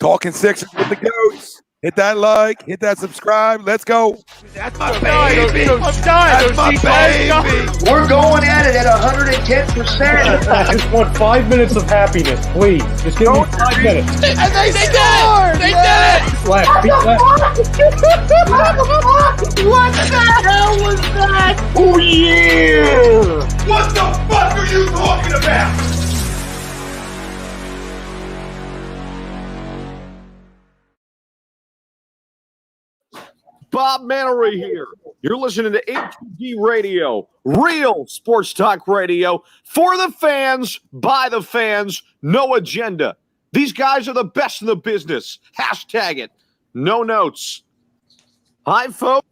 Talking Sixers with the goats. Hit that like, hit that subscribe. Let's go. That's my baby. That's my baby. We're going at it at 110%. I just want 5 minutes of happiness, please. Just give me 5 minutes. And they scored. They did it. Left. What the hell was that? Oh, yeah. What the fuck are you talking about? Bob Mannery here. You're listening to A2D Radio, real sports talk radio for the fans, by the fans, no agenda. These guys are the best in the business. Hashtag it. No notes. Hi, folks.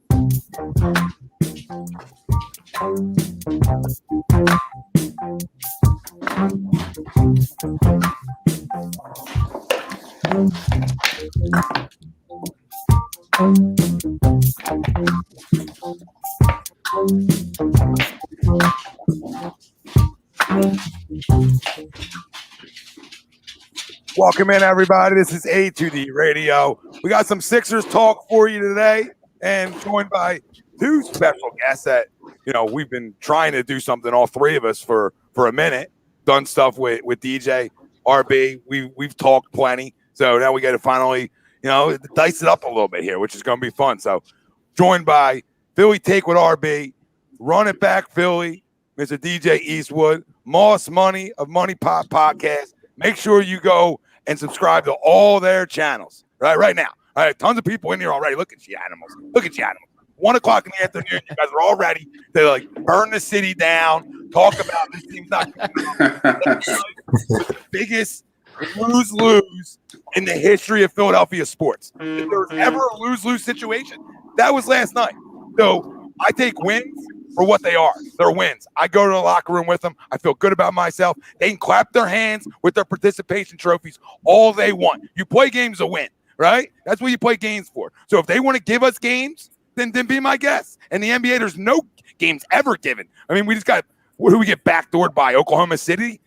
Welcome in, everybody. This is A2D Radio. We got some Sixers talk for you today, and joined by two special guests that, we've been trying to do something, all three of us, for a minute. Done stuff with DJ, RB. We've talked plenty, so now we got to finally, dice it up a little bit here, which is going to be fun. So, joined by Philly Take with RB, Run It Back Philly, Mr. DJ Eastwood, Moss Money of Money Pop Podcast. Make sure you go and subscribe to all their channels right now. All right, tons of people in here already. Look at you animals. 1 o'clock in the afternoon, you guys are all ready to burn the city down, talk about this team's not the biggest lose in the history of Philadelphia sports. If there was ever a lose-lose situation, that was last night. So I take wins for what they are. They're wins. I go to the locker room with them. I feel good about myself. They can clap their hands with their participation trophies all they want. You play games to win, right? That's what you play games for. So if they want to give us games, then be my guest. And the NBA, there's no games ever given. I mean, we just got – who we get backdoored by? Oklahoma City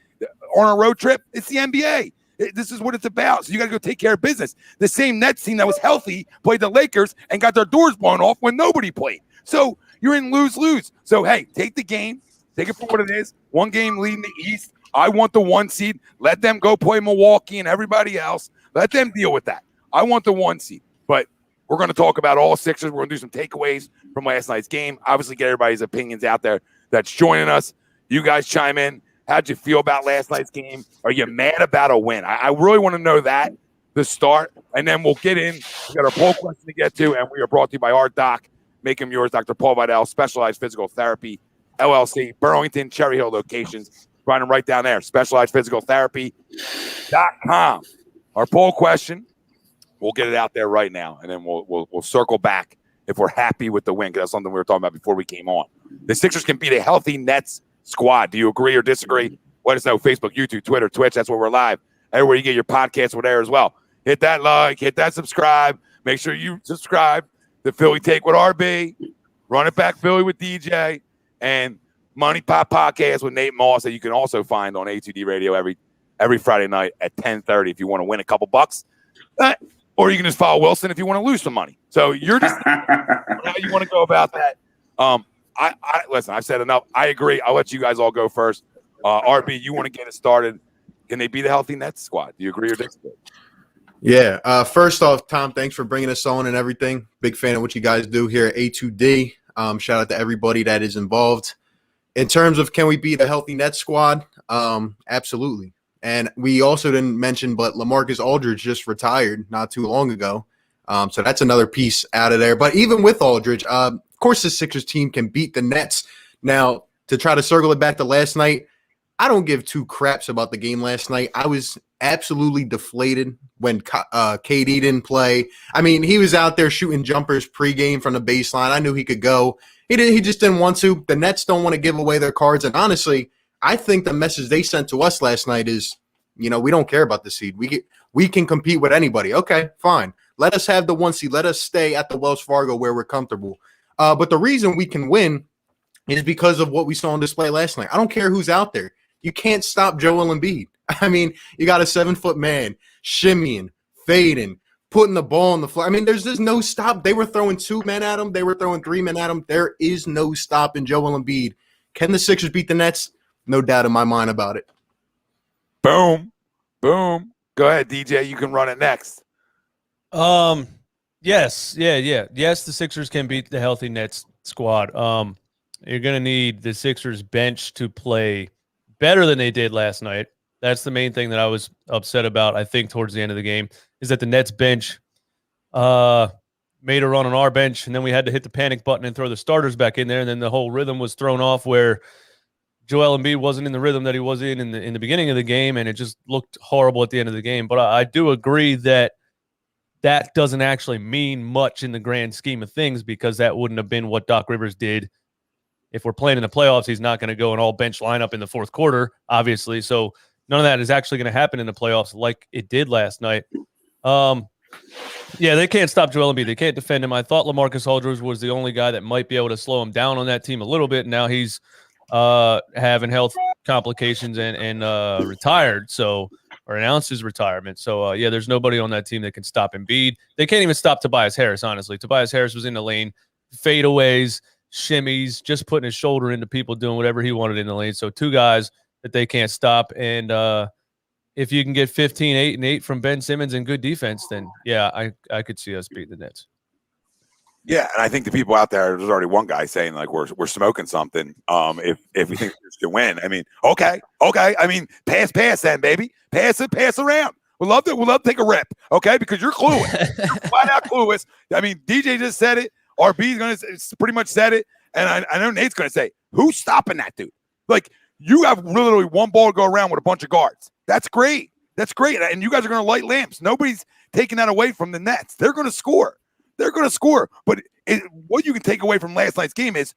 on a road trip? It's the NBA. This is what it's about. So you got to go take care of business. The same Nets team that was healthy played the Lakers and got their doors blown off when nobody played. So you're in lose-lose. So, hey, take the game. Take it for what it is. One game leading the East. I want the 1 seed. Let them go play Milwaukee and everybody else. Let them deal with that. I want the 1 seed. But we're going to talk about all Sixers. We're going to do some takeaways from last night's game. Obviously, get everybody's opinions out there that's joining us. You guys chime in. How'd you feel about last night's game? Are you mad about a win? I really want to know that, the start, and then we'll get in. We got our poll question to get to, and we are brought to you by our doc. Make him yours, Dr. Paul Vidal, Specialized Physical Therapy, LLC, Burlington, Cherry Hill locations. Find them right down there, specializedphysicaltherapy.com. Our poll question, we'll get it out there right now, and then we'll circle back if we're happy with the win, because that's something we were talking about before we came on. The Sixers can beat a healthy Nets squad. Do you agree or disagree? Let us know. Facebook, YouTube, Twitter, Twitch. That's where we're live. Everywhere you get your podcasts, we're there as well. Hit that like, hit that subscribe. Make sure you subscribe to Philly Take with RB, Run It Back Philly with DJ, and Money Pop Podcast with Nate Moss that you can also find on A2D Radio every Friday night at 10:30 if you want to win a couple bucks. Or you can just follow Wilson if you want to lose some money. So you're just how you want to go about that. I listen, I've said enough. I agree. I'll let you guys all go first. RB, you want to get it started. Can they beat a healthy Nets squad? Do you agree or disagree? Yeah. First off, Tom, thanks for bringing us on and everything. Big fan of what you guys do here at A2D. Shout out to everybody that is involved. In terms of can we beat a healthy Nets squad? Absolutely. And we also didn't mention, but LaMarcus Aldridge just retired not too long ago. So that's another piece out of there. But even with Aldridge, of course the Sixers team can beat the Nets. Now, to try to circle it back to last night, I don't give two craps about the game last night. I was absolutely deflated when KD didn't play. I mean, he was out there shooting jumpers pregame from the baseline. I knew he could go. He just didn't want to. The Nets don't want to give away their cards. And honestly, I think the message they sent to us last night is, we don't care about the seed. We can compete with anybody. Okay, fine. Let us have the 1 seed. Let us stay at the Wells Fargo where we're comfortable. But the reason we can win is because of what we saw on display last night. I don't care who's out there. You can't stop Joel Embiid. I mean, you got a 7-foot man shimmying, fading, putting the ball on the floor. I mean, there's just no stop. They were throwing 2 men at him. They were throwing 3 men at him. There is no stop in Joel Embiid. Can the Sixers beat the Nets? No doubt in my mind about it. Boom. Boom. Go ahead, DJ. You can run it next. Yes. Yes, the Sixers can beat the healthy Nets squad. You're going to need the Sixers bench to play better than they did last night. That's the main thing that I was upset about, I think, towards the end of the game, is that the Nets bench made a run on our bench, and then we had to hit the panic button and throw the starters back in there, and then the whole rhythm was thrown off where Joel Embiid wasn't in the rhythm that he was in the beginning of the game, and it just looked horrible at the end of the game. But I do agree that doesn't actually mean much in the grand scheme of things, because that wouldn't have been what Doc Rivers did. If we're playing in the playoffs, he's not going to go an all-bench lineup in the fourth quarter, obviously. So none of that is actually going to happen in the playoffs like it did last night. Yeah, they can't stop Joel Embiid. They can't defend him. I thought LaMarcus Aldridge was the only guy that might be able to slow him down on that team a little bit. Now he's having health complications and retired, or announced his retirement. So, yeah, there's nobody on that team that can stop Embiid. They can't even stop Tobias Harris, honestly. Tobias Harris was in the lane, fadeaways, shimmies, just putting his shoulder into people, doing whatever he wanted in the lane. So 2 guys that they can't stop. And if you can get 15, 8, and 8 from Ben Simmons and good defense, then, yeah, I could see us beating the Nets. Yeah, and I think the people out there, there's already one guy saying like we're smoking something. If we think we should win, I mean, okay. I mean, pass then, baby, pass around. We'll love to take a rip, okay? Because you're clueless, you're flat out clueless. I mean, DJ just said it. RB's gonna pretty much said it, and I know Nate's gonna say, who's stopping that dude? Like, you have literally one ball to go around with a bunch of guards. That's great. And you guys are gonna light lamps. Nobody's taking that away from the Nets. They're gonna score. But what you can take away from last night's game is,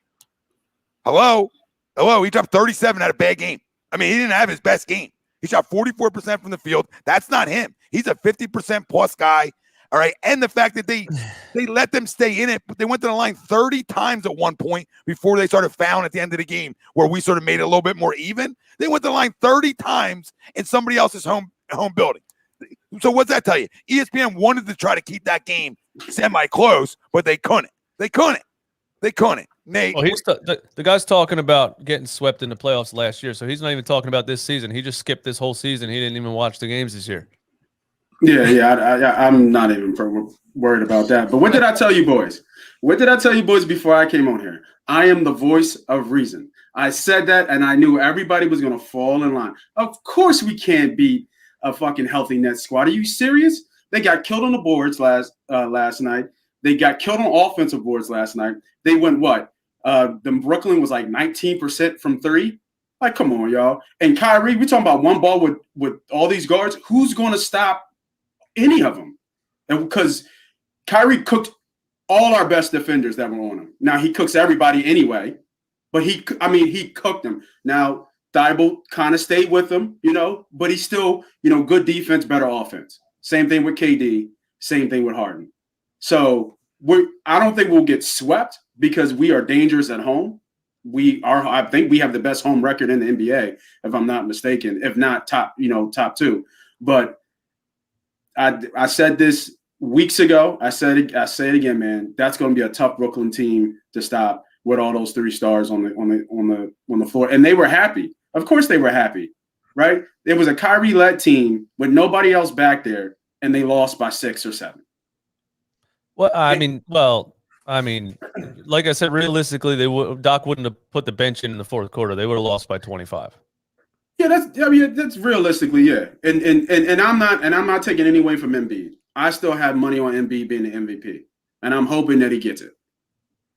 hello, he dropped 37 at a bad game. I mean, he didn't have his best game. He shot 44% from the field. That's not him. He's a 50% plus guy. All right. And the fact that they let them stay in it, but they went to the line 30 times at one point before they started fouling at the end of the game, where we sort of made it a little bit more even. They went to the line 30 times in somebody else's home building. So what's that tell you? ESPN wanted to try to keep that game semi-close, but they couldn't. Nate. Well, the guy's talking about getting swept in the playoffs last year, so he's not even talking about this season. He just skipped this whole season. He didn't even watch the games this year. I'm not even worried about that. But what did I tell you boys? Before I came on here? I am the voice of reason. I said that, and I knew everybody was going to fall in line. Of course we can't beat a fucking healthy Nets squad. Are you serious? They got killed on the boards last night. They got killed on offensive boards last night. They went what? Brooklyn was like 19% from 3. Like, come on, y'all. And Kyrie, we're talking about one ball with all these guards. Who's going to stop any of them? And because Kyrie cooked all our best defenders that were on him. Now he cooks everybody anyway, but he cooked them. Now Thibault kind of stayed with him, but he's still, good defense, better offense. Same thing with KD. Same thing with Harden. So I don't think we'll get swept because we are dangerous at home. I think we have the best home record in the NBA, if I'm not mistaken, if not top 2. But I said this weeks ago. I say it again, man. That's going to be a tough Brooklyn team to stop with all those 3 stars on the floor. And they were happy. Of course they were happy, right? It was a Kyrie-led team with nobody else back there, and they lost by 6 or 7. Well, I mean, like I said, realistically, Doc wouldn't have put the bench in the fourth quarter. They would have lost by 25. Yeah, that's realistically, yeah. And I'm not taking any away from Embiid. I still have money on Embiid being the MVP, and I'm hoping that he gets it.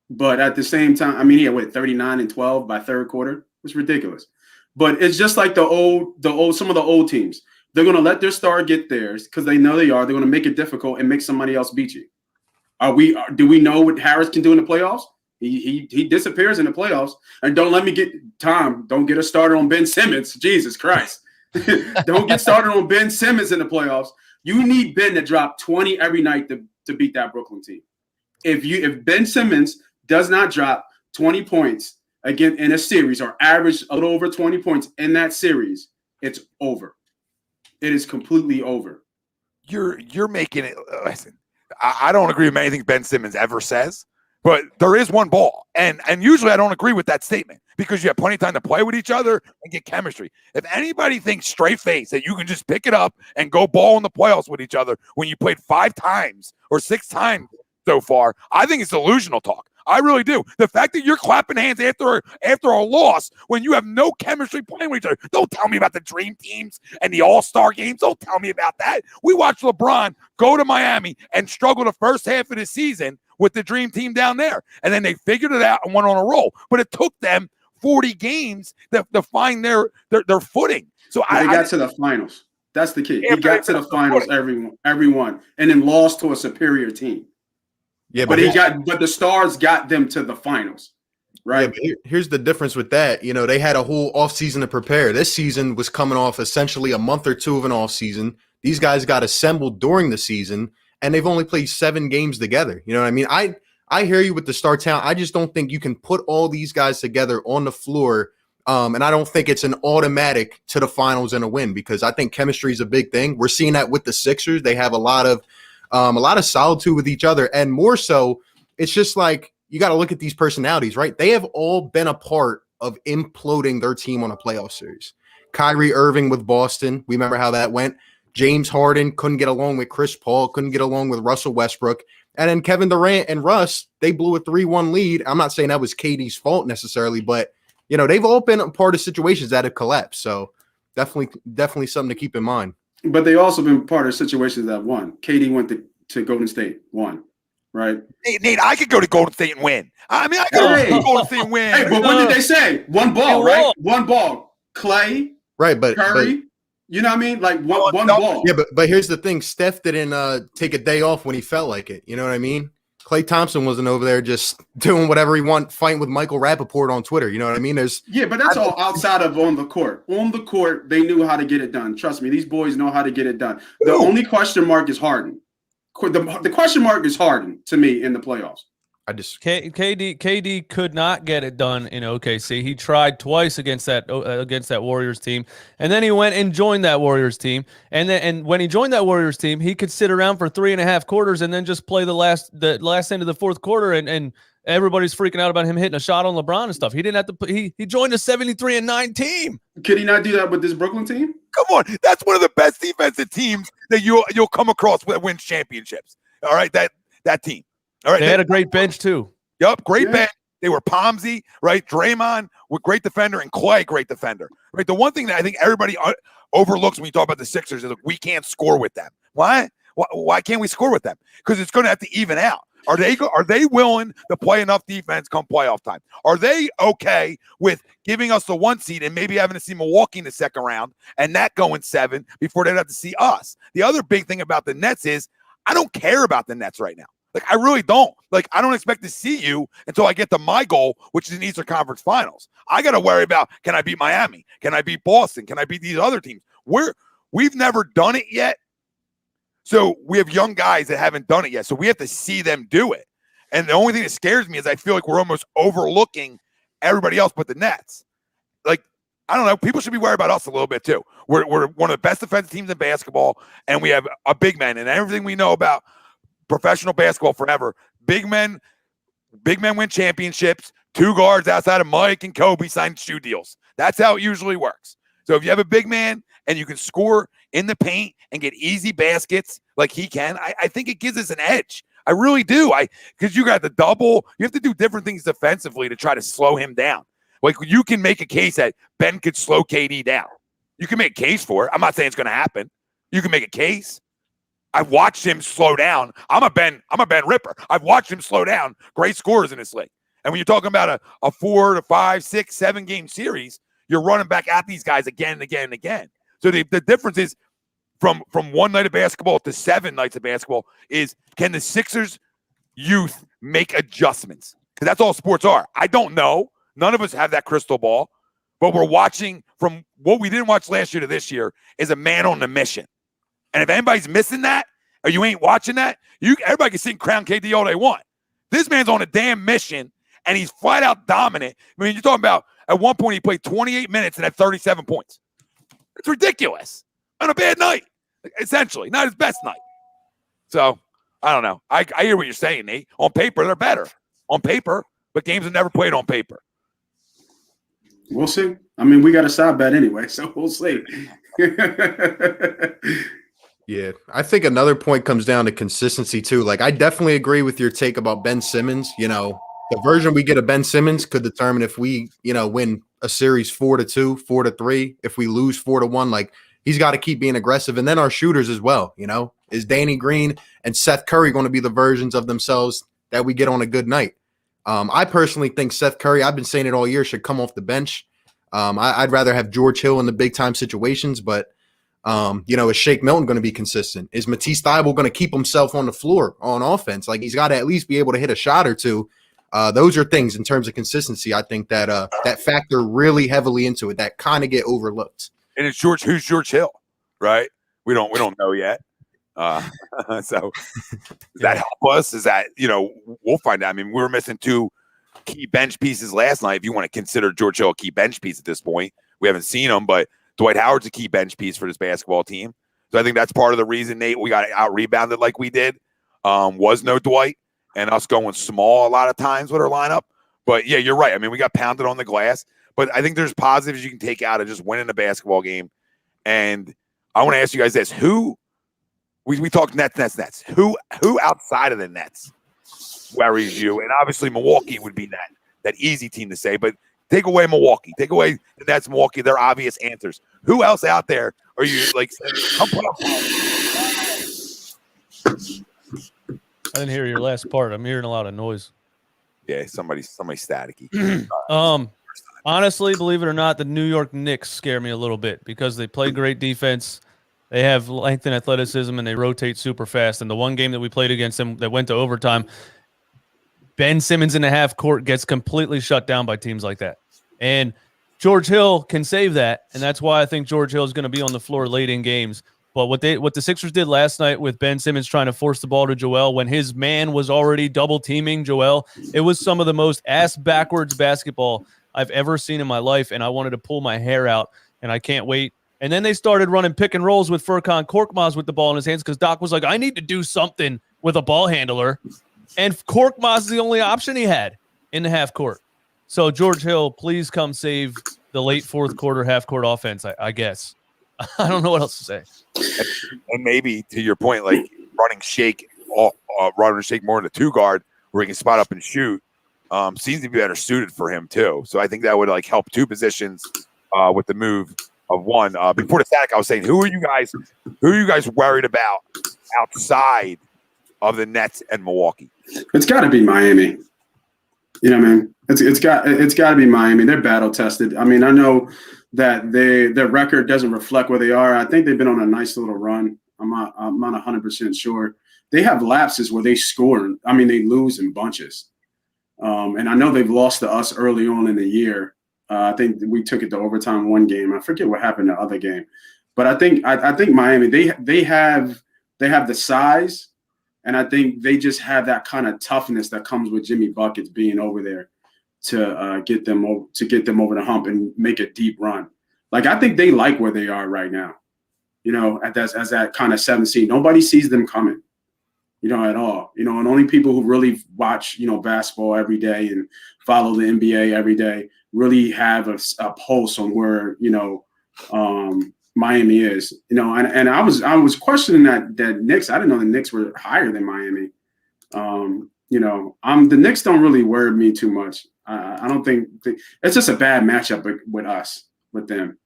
But at the same time, he had 39 and 12 by third quarter. It's ridiculous. But it's just like some of the old teams. They're going to let their star get theirs because they know they are. They're going to make it difficult and make somebody else beat you. Do we know what Harris can do in the playoffs? He disappears in the playoffs. And don't get us started on Ben Simmons. Jesus Christ. Don't get started on Ben Simmons in the playoffs. You need Ben to drop 20 every night to beat that Brooklyn team. If Ben Simmons does not drop 20 points again in a series or average a little over 20 points in that series, it's over. It is completely over. you're making it. Listen, I don't agree with anything Ben Simmons ever says, but there is one ball, and usually I don't agree with that statement because you have plenty of time to play with each other and get chemistry. If anybody thinks straight face that you can just pick it up and go ball in the playoffs with each other when you played 5 times or 6 times so far, I think it's delusional talk. I really do. The fact that you're clapping hands after a loss when you have no chemistry playing with each other. Don't tell me about the dream teams and the all-star games. Don't tell me about that. We watched LeBron go to Miami and struggle the first half of the season with the dream team down there. And then they figured it out and went on a roll. But it took them 40 games to find their footing. So they got to the finals. That's the key. He got to the finals, everyone, and then lost to a superior team. Yeah, but the Stars got them to the finals, right? Yeah, here's the difference with that. You know, they had a whole offseason to prepare. This season was coming off essentially a month or 2 of an offseason. These guys got assembled during the season, and they've only played 7 games together. You know what I mean? I hear you with the star talent. I just don't think you can put all these guys together on the floor, and I don't think it's an automatic to the finals and a win because I think chemistry is a big thing. We're seeing that with the Sixers. They have a lot of solitude with each other. And more so, it's just like you got to look at these personalities, right? They have all been a part of imploding their team on a playoff series. Kyrie Irving with Boston. We remember how that went. James Harden couldn't get along with Chris Paul, couldn't get along with Russell Westbrook. And then Kevin Durant and Russ, they blew a 3-1 lead. I'm not saying that was KD's fault necessarily, but, you know, they've all been a part of situations that have collapsed. So definitely something to keep in mind. But they also been part of situations that won. KD went to Golden State, won, right? Hey, Nate, I could go to Golden State and win. I mean, I could go to Golden State and win. Hey, but what did they say? One ball, right? One ball. Klay, right? But Curry, you know what I mean? Like one ball. Yeah, but here's the thing: Steph didn't take a day off when he felt like it. You know what I mean? Klay Thompson wasn't over there just doing whatever he wanted, fighting with Michael Rappaport on Twitter. You know what I mean? But that's all outside of on the court. On the court, they knew how to get it done. Trust me, these boys know how to get it done. The only question mark is Harden. The question mark is Harden to me in the playoffs. KD could not get it done in OKC. He tried twice against that Warriors team, and then he went and joined that Warriors team. And when he joined that Warriors team, he could sit around for 3.5 quarters and then just play the last end of the fourth quarter, and everybody's freaking out about him hitting a shot on LeBron and stuff. He didn't have to. He joined a 73-9 team. Could he not do that with this Brooklyn team? Come on, that's one of the best defensive teams that you'll come across that wins championships. All right, that team. All right, they had a great bench too. Yep, great bench. They were Pomsey, right? Draymond, with great defender, and Clay, great defender. Right. The one thing that I think everybody overlooks when you talk about the Sixers is that we can't score with them. Why? Why can't we score with them? Because it's going to have to even out. Are they willing to play enough defense come playoff time? Are they okay with giving us the 1 seed and maybe having to see Milwaukee in the second round and that going 7 before they'd have to see us? The other big thing about the Nets is I don't care about the Nets right now. Like, I really don't. Like, I don't expect to see you until I get to my goal, which is an Eastern Conference Finals. I got to worry about, can I beat Miami? Can I beat Boston? Can I beat these other teams? We've never done it yet. So we have young guys that haven't done it yet. So we have to see them do it. And the only thing that scares me is I feel like we're almost overlooking everybody else but the Nets. Like, I don't know. People should be worried about us a little bit too. We're one of the best defensive teams in basketball, and we have a big man. And everything we know about professional basketball forever, big men win championships. 2 guards outside of Mike and Kobe signed shoe deals. That's how it usually works. So if you have a big man and you can score in the paint and get easy baskets like he can, I think it gives us an edge. I really do. Because you got the double. You have to do different things defensively to try to slow him down. Like, you can make a case that Ben could slow KD down. You can make a case for it. I'm not saying it's going to happen. You can make a case. I've watched him slow down. I'm a Ben Ripper. I've watched him slow down great scorers in this league. And when you're talking about a 4 to 5, 6, 7 game series, you're running back at these guys again and again and again. So the difference is from 1 night of basketball to 7 nights of basketball is, can the Sixers youth make adjustments? Because that's all sports are. I don't know. None of us have that crystal ball. But we're watching, from what we didn't watch last year to this year, is a man on a mission. And if anybody's missing that, or you ain't watching that, everybody can sit and crown KD all they want. This man's on a damn mission, and he's flat out dominant. I mean, you're talking about, at one point he played 28 minutes and had 37 points. It's ridiculous on a bad night. essentially, not his best night. So I don't know. I hear what you're saying, Nate. On paper, they're better. On paper, but games have never played on paper. We'll see. I mean, we got a side bet anyway, so we'll see. Yeah, I think another point comes down to consistency too. Like, I definitely agree with your take about Ben Simmons. You know, the version we get of Ben Simmons could determine if we, win a series 4-2, 4-3. If we lose 4-1, like, he's got to keep being aggressive. And then our shooters as well. Is Danny Green and Seth Curry going to be the versions of themselves that we get on a good night? I personally think Seth Curry, I've been saying it all year, should come off the bench. I'd rather have George Hill in the big time situations, but is Shake Milton going to be consistent? Is Matisse Thybulle going to keep himself on the floor on offense? Like, he's got to at least be able to hit a shot or two. Those are things in terms of consistency, I think that factor really heavily into it, that kind of get overlooked. And it's who's George Hill, right? We don't know yet. So does that help us? Is that, we'll find out. I mean, we were missing two key bench pieces last night. If you want to consider George Hill a key bench piece at this point, we haven't seen him, but Dwight Howard's a key bench piece for this basketball team. So I think that's part of the reason, Nate, we got out rebounded like we did, was no Dwight and us going small a lot of times with our lineup. But yeah, you're right. I mean, we got pounded on the glass, but I think there's positives you can take out of just winning a basketball game. And I want to ask you guys this: we talked Nets. Who outside of the Nets worries you? And obviously Milwaukee would be that easy team to say, but take away Milwaukee, take away the Nets, Milwaukee, they're obvious answers. Who else out there are you like saying, come put up? I didn't hear your last part. I'm hearing a lot of noise. Yeah, somebody staticky. Honestly, believe it or not, the New York Knicks scare me a little bit because they play great defense. They have length and athleticism, and they rotate super fast. And the one game that we played against them that went to overtime, Ben Simmons in the half court gets completely shut down by teams like that. And George Hill can save that, and that's why I think George Hill is going to be on the floor late in games. But what the Sixers did last night with Ben Simmons trying to force the ball to Joel when his man was already double-teaming Joel, it was some of the most ass-backwards basketball I've ever seen in my life, and I wanted to pull my hair out, and I can't wait. And then they started running pick and rolls with Furkan Korkmaz with the ball in his hands because Doc was like, I need to do something with a ball handler. And Korkmaz is the only option he had in the half court. So, George Hill, please come save the late fourth quarter half court offense, I guess. I don't know what else to say. And maybe to your point, like running shake more in the two guard where he can spot up and shoot seems to be better suited for him too. So I think that would like help two positions with the move of one. Before the static, I was saying, who are you guys worried about outside of the Nets and Milwaukee? It's got to be Miami. You know what I mean? It's got to be Miami. They're battle tested. I mean, I know that their record doesn't reflect where they are. I think they've been on a nice little run. I'm not 100% sure. They have lapses where they score. I mean, they lose in bunches. And I know they've lost to us early on in the year. I think we took it to overtime one game. I forget what happened the other game, but I think Miami they have the size, and I think they just have that kind of toughness that comes with Jimmy Buckets being over there to get them over the hump and make a deep run. Like, I think they like where they are right now. As that kind of 7th seed, nobody sees them coming. At all. And only people who really watch, basketball every day and follow the NBA every day really have a pulse on where, Miami is. And I was questioning that Knicks. I didn't know the Knicks were higher than Miami. The Knicks don't really worry me too much. I don't think it's just a bad matchup with them.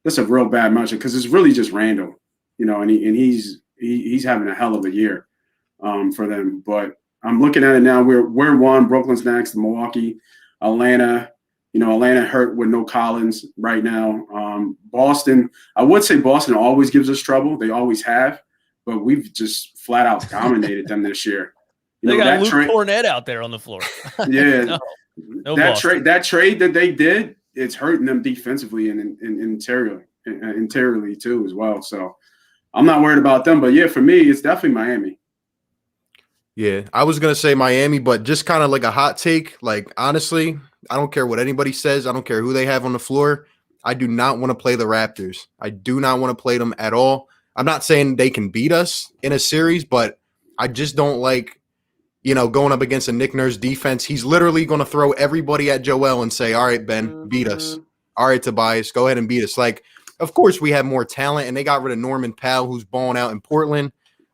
That's a real bad matchup because it's really just Randall. And he's having a hell of a year for them. But I'm looking at it now. We're one. Brooklyn's next. Milwaukee, Atlanta. Atlanta hurt with no Collins right now. Boston. I would say Boston always gives us trouble. They always have. But we've just flat out dominated them this year. They got Luke Cornett out there on the floor. Yeah. no that trade that they did, it's hurting them defensively and interiorly too as well. So I'm not worried about them, but yeah, for me, it's definitely Miami. Yeah, I was going to say Miami, but just kind of like a hot take. Like, honestly, I don't care what anybody says. I don't care who they have on the floor. I do not want to play the Raptors. I do not want to play them at all. I'm not saying they can beat us in a series, but I just don't like, going up against a Nick Nurse defense. He's literally going to throw everybody at Joel and say, all right, Ben, beat us. All right, Tobias, go ahead and beat us. Like, of course we have more talent, and they got rid of Norman Powell, who's balling out in Portland.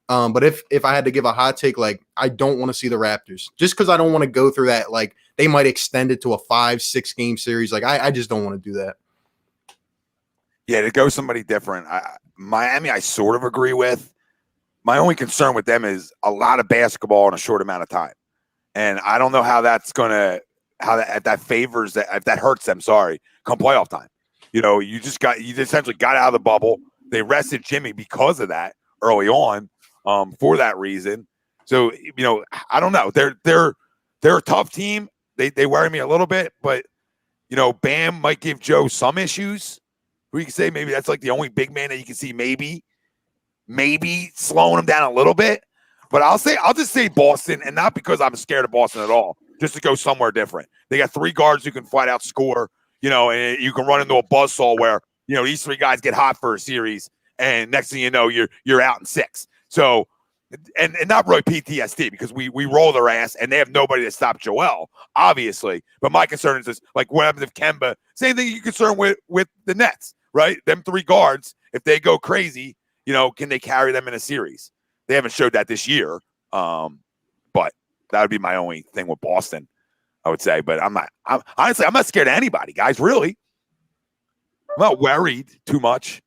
But if I had to give a hot take, like, I don't want to see the Raptors just because I don't want to go through that. Like, they might extend it to a 5-6 game series. Like, I just don't want to do that. Yeah, to go somebody different. Miami, I sort of agree with. My only concern with them is a lot of basketball in a short amount of time. And I don't know how that's going to – how that favors – if that hurts them, come playoff time. You essentially got out of the bubble. They rested Jimmy because of that early on for that reason. So, I don't know. They're a tough team. They worry me a little bit. But, Bam might give Joe some issues. We can say maybe that's like the only big man that you can see maybe slowing him down a little bit. But I'll just say Boston, and not because I'm scared of Boston at all, just to go somewhere different. They got 3 guards who can flat out score, and you can run into a buzzsaw where, these 3 guys get hot for a series, and next thing you know, you're out in 6. So, and not really PTSD because we roll their ass and they have nobody to stop Joel, obviously. But my concern is just like what happens if Kemba, same thing you're concerned with the Nets, right? Them 3 guards, if they go crazy, can they carry them in a series? They haven't showed that this year. But that would be my only thing with Boston, I would say. But I'm not scared of anybody, guys, really. I'm not worried too much.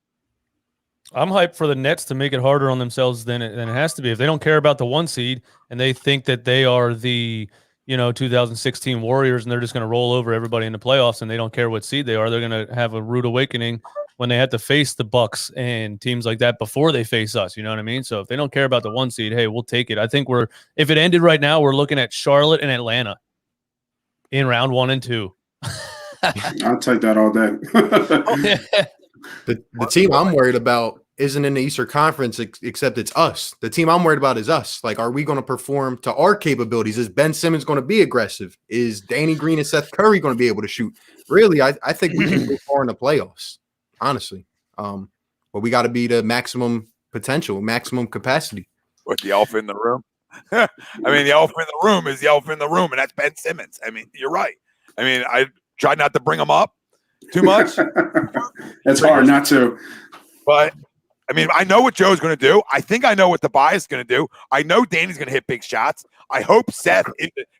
I'm hyped for the Nets to make it harder on themselves than it has to be. If they don't care about the 1 seed and they think that they are the 2016 Warriors and they're just going to roll over everybody in the playoffs and they don't care what seed they are, they're going to have a rude awakening when they have to face the Bucks and teams like that before they face us. You know what I mean? So if they don't care about the 1 seed, hey, we'll take it. I think if it ended right now, we're looking at Charlotte and Atlanta in round 1 and 2. I'll take that all day. The team I'm worried about isn't in the Eastern Conference, except it's us. The team I'm worried about is us. Like, are we going to perform to our capabilities? Is Ben Simmons going to be aggressive? Is Danny Green and Seth Curry going to be able to shoot? Really, I think we can go far in the playoffs, honestly. But we got to be the maximum potential, maximum capacity. What, the elephant in the room? I mean, the elephant in the room is the elephant in the room, and that's Ben Simmons. I mean, you're right. I mean, I tried not to bring him up too much. It's hard not to. But, I mean, I know what Joe's going to do. I think I know what Tobias is going to do. I know Danny's going to hit big shots. I hope Seth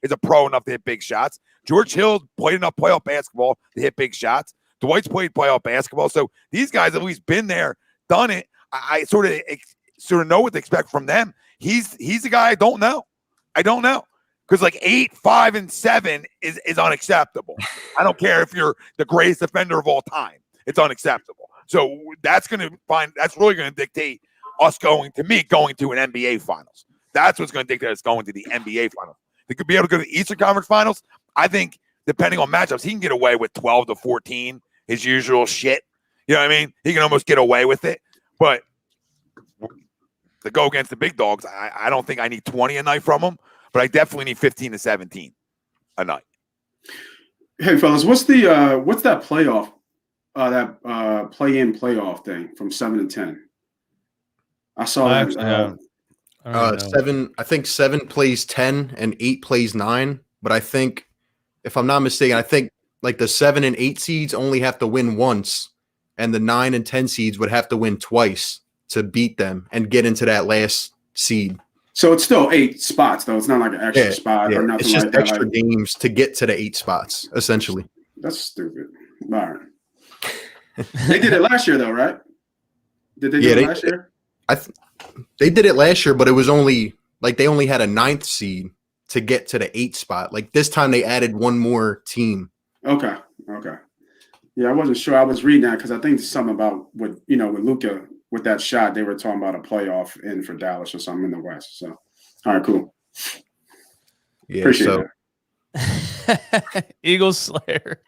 is a pro enough to hit big shots. George Hill played enough playoff basketball to hit big shots. Dwight's played playoff basketball. So these guys have at least been there, done it. I sort of know what to expect from them. He's the guy I don't know. Because like 8, 5, and 7 is unacceptable. I don't care if you're the greatest defender of all time. It's unacceptable. So that's really going to dictate us going to an NBA Finals. That's what's going to dictate us going to the NBA Finals. They could be able to go to the Eastern Conference Finals. I think depending on matchups, he can get away with 12 to 14, his usual shit. You know what I mean? He can almost get away with it. But to go against the big dogs, I don't think I need 20 a night from them, but I definitely need 15 to 17 a night. Hey, fellas, what's that playoff? That play-in playoff thing from 7 to 10. I saw that. 7. I think 7 plays 10 and 8 plays 9. But I think, if I'm not mistaken, like the 7 and 8 seeds only have to win once, and the 9 and 10 seeds would have to win twice to beat them and get into that last seed. So it's still 8 spots, though. It's not like an extra spot or nothing. It's just like that. extra games to get to the 8 spots, essentially. That's stupid. All right. They did it last year, though, right? Did they do it last year? They did it last year, but it was only like they only had a 9th seed to get to the 8 spot. Like this time, they added one more team. Okay. Yeah, I wasn't sure. I was reading that because I think something about with Luka with that shot, they were talking about a playoff in for Dallas or something in the West. So, all right, cool. Yeah, appreciate it. Eagles Slayer.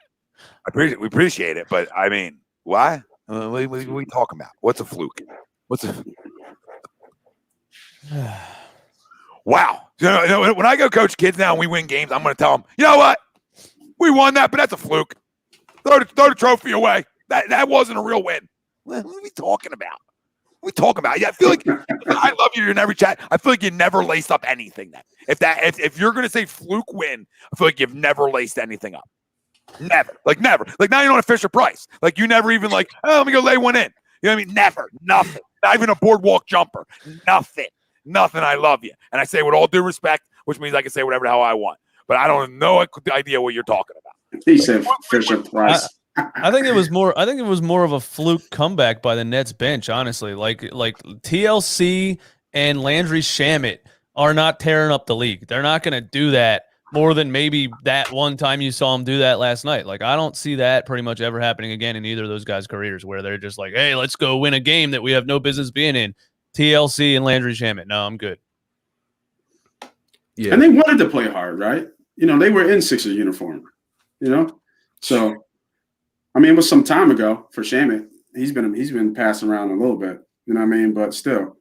We appreciate it, but I mean, why? What are we talking about? What's a fluke? Wow. When I go coach kids now and we win games, I'm going to tell them, you know what? We won that, but that's a fluke. Throw the trophy away. That wasn't a real win. What are we talking about? we talk about? Yeah, I feel like I love you in every chat. I feel like you never laced up anything. Then, if you're gonna say fluke win, I feel like you've never laced anything up. Never. Like never. Like now you're on a Fisher Price. Like you never even like, oh, let me go lay one in. You know what I mean? Never. Nothing. Not even a boardwalk jumper. Nothing. Nothing. I love you. And I say with all due respect, which means I can say whatever the hell I want. But I don't know idea what you're talking about. He said Fisher Price. I think it was more. I think it was more of a fluke comeback by the Nets bench. Honestly, like TLC and Landry Shamet are not tearing up the league. They're not going to do that more than maybe that one time you saw them do that last night. Like I don't see that pretty much ever happening again in either of those guys' careers, where they're just like, "Hey, let's go win a game that we have no business being in." TLC and Landry Shamet. No, I'm good. Yeah, and they wanted to play hard, right? You know, they were in Sixers uniform. You know, so. I mean, it was some time ago for Shamet. He's been passing around a little bit, you know what I mean? But still,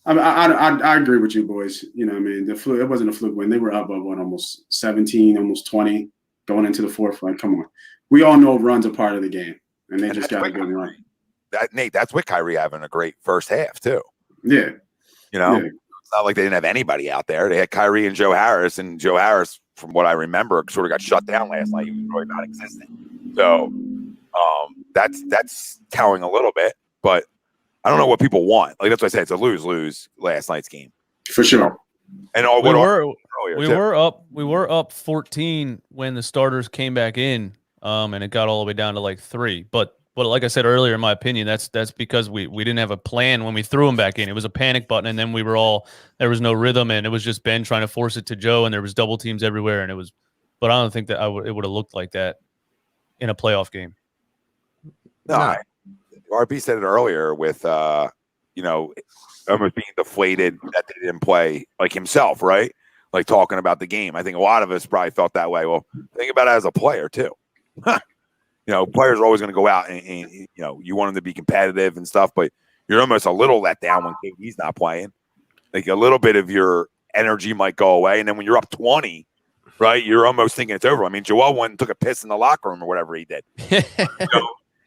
I agree with you boys. You know what I mean? The fluke, it wasn't a fluke win. They were up by almost 17, almost 20 going into the fourth. Like, come on. We all know runs are part of the game, and they just got a good run. Nate, that's with Kyrie having a great first half, too. Yeah. You know, It's not like they didn't have anybody out there. They had Kyrie and Joe Harris, and Joe Harris, from what I remember, sort of got shut down last night. He was really non-existent. So, that's telling a little bit, but I don't know what people want. Like that's what I said. It's a lose last night's game for sure. And we were up 14 when the starters came back in, and it got all the way down to like 3. But like I said earlier, in my opinion, that's because we didn't have a plan when we threw them back in. It was a panic button, and then there was no rhythm, and it was just Ben trying to force it to Joe, and there was double teams everywhere, and it was. But I don't think that it would have looked like that in a playoff game. No, RB said it earlier with almost being deflated that they didn't play like himself, right? Like talking about the game. I think a lot of us probably felt that way. Well, think about it as a player too. Players are always going to go out and you want them to be competitive and stuff, but you're almost a little let down when KD's not playing. Like a little bit of your energy might go away, and then when you're up 20, right, you're almost thinking it's over. I mean, Joel went and took a piss in the locker room or whatever he did.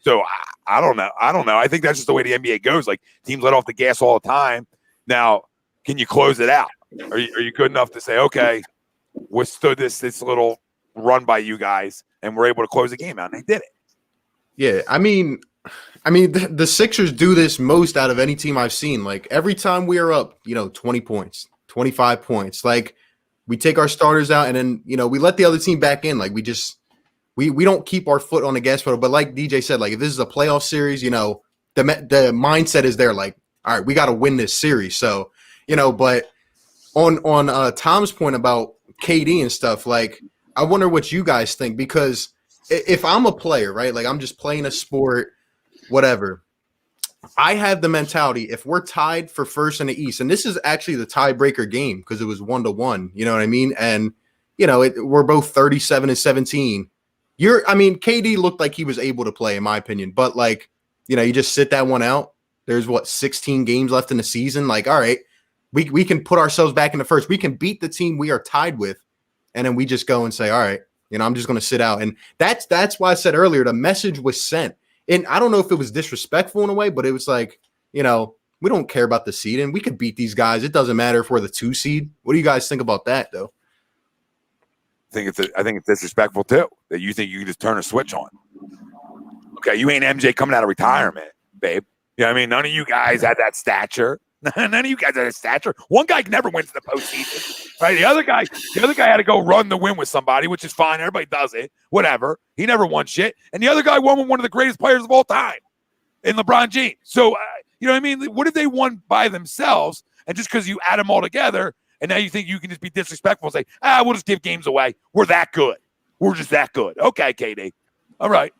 So I don't know. I think that's just the way the NBA goes. Like teams let off the gas all the time. Now, can you close it out? Are you good enough to say, okay, withstood this little run by you guys, and we're able to close the game out? And they did it. Yeah, I mean, the Sixers do this most out of any team I've seen. Like every time we are up, 20 points, 25 points. Like we take our starters out, and then we let the other team back in. Like we don't keep our foot on the gas pedal. But like DJ said, like if this is a playoff series, the mindset is there. Like, all right, we got to win this series. So, but on Tom's point about KD and stuff, like I wonder what you guys think, because if I'm a player, right, like I'm just playing a sport, whatever, I have the mentality if we're tied for first in the East, and this is actually the tiebreaker game because it was 1-1, you know what I mean? And, we're both 37-17. KD looked like he was able to play, in my opinion, but like, you just sit that one out. There's 16 games left in the season. Like, all right, we can put ourselves back in the first. We can beat the team we are tied with, and then we just go and say, all right, I'm just going to sit out. And that's why I said earlier the message was sent. And I don't know if it was disrespectful in a way, but it was like, we don't care about the seed, and we could beat these guys. It doesn't matter if we're the 2 seed. What do you guys think about that, though? I think it's disrespectful too that you think you can just turn a switch on. Okay, you ain't MJ coming out of retirement, babe. You know what I mean? None of you guys had that stature. None of you guys had a stature. One guy never went to the postseason, right? The other guy had to go run the win with somebody, which is fine. Everybody does it. Whatever. He never won shit. And the other guy won with one of the greatest players of all time in LeBron James. So, you know what I mean? What if they won by themselves? And just because you add them all together, and now you think you can just be disrespectful and say, we'll just give games away. We're that good. We're just that good. Okay, KD. All right.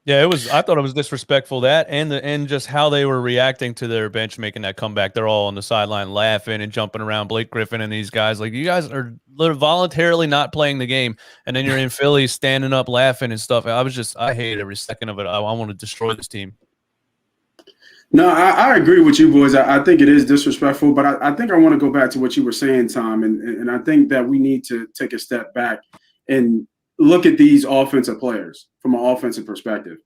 Yeah, I thought it was disrespectful, that and just how they were reacting to their bench making that comeback. They're all on the sideline laughing and jumping around. Blake Griffin and these guys, like, you guys are voluntarily not playing the game, and then you're in Philly standing up laughing and stuff. I hate every second of it. I want to destroy this team. No, I agree with you boys. I think it is disrespectful, but I think I want to go back to what you were saying, Tom, and I think that we need to take a step back and look at these offensive players from an offensive perspective.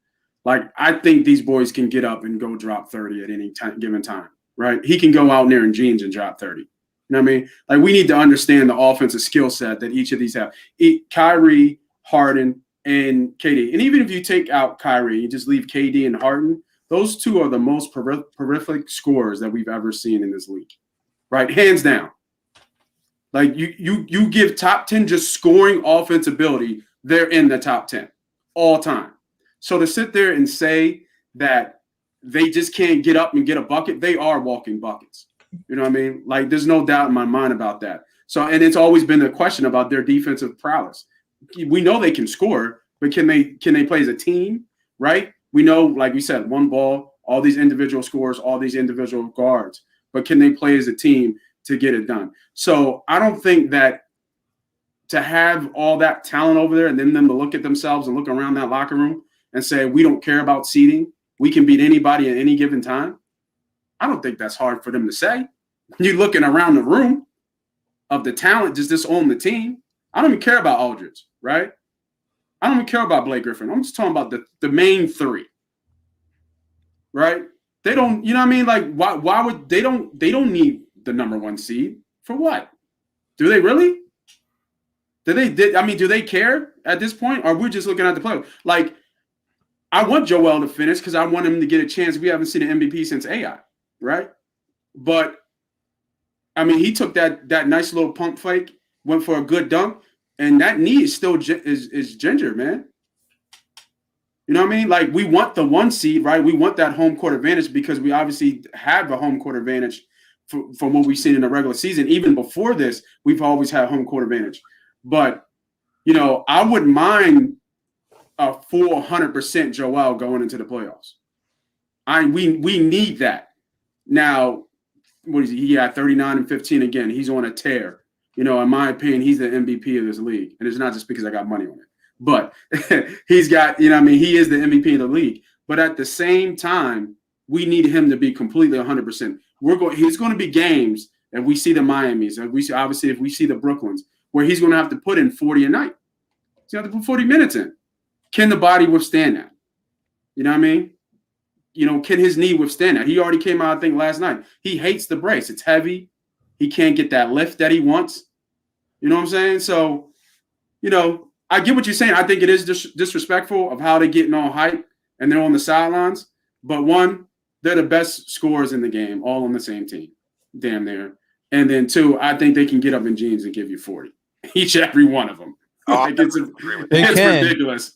Like, I think these boys can get up and go drop 30 at any given time, right? He can go out there in jeans and drop 30. You know what I mean? Like, we need to understand the offensive skill set that each of these have. Kyrie, Harden, and KD. And even if you take out Kyrie, you just leave KD and Harden, those two are the most prolific scorers that we've ever seen in this league, right? Hands down. Like, you give top 10 just scoring offense ability, they're in the top 10 all time. So to sit there and say that they just can't get up and get a bucket, they are walking buckets. You know what I mean? Like, there's no doubt in my mind about that. So, and it's always been a question about their defensive prowess. We know they can score, but can they play as a team, right? We know, like we said, one ball, all these individual scores, all these individual guards, but can they play as a team to get it done? So I don't think that to have all that talent over there and then them to look at themselves and look around that locker room and say, we don't care about seeding, we can beat anybody at any given time. I don't think that's hard for them to say. You're looking around the room of the talent just on the team. I don't even care about Aldridge, right? I don't even care about Blake Griffin. I'm just talking about the main three, right? They don't, you know what I mean? Like, why would they don't need the number one seed for what? Do they really? Do they care at this point? Or we're just looking at the play? Like, I want Joel to finish because I want him to get a chance. We haven't seen an MVP since AI, right? But I mean, he took that nice little pump fake, went for a good dunk, and that knee is still is ginger, man. You know what I mean? Like, we want the one seed, right? We want that home court advantage because we obviously have a home court advantage from what we've seen in the regular season. Even before this, we've always had home court advantage. But, you know, I wouldn't mind a full 100% Joel going into the playoffs. We need that. Now, what is he? He had 39 and 15 again. He's on a tear. You know, in my opinion, he's the MVP of this league. And it's not just because I got money on it. But he's got, you know what I mean, he is the MVP of the league. But at the same time, we need him to be completely 100%. He's going to be games, and we see the Miamis, and if we see the Brooklyns, where he's going to have to put in 40 a night. He's going to have to put 40 minutes in. Can the body withstand that? You know what I mean? You know, can his knee withstand that? He already came out, I think, last night. He hates the brace. It's heavy. He can't get that lift that he wants. You know what I'm saying? So, you know, I get what you're saying. I think it is disrespectful of how they're getting all hype and they're on the sidelines. But one, they're the best scorers in the game, all on the same team. Damn near. And then two, I think they can get up in jeans and give you 40. Each and every one of them. Like, it's ridiculous.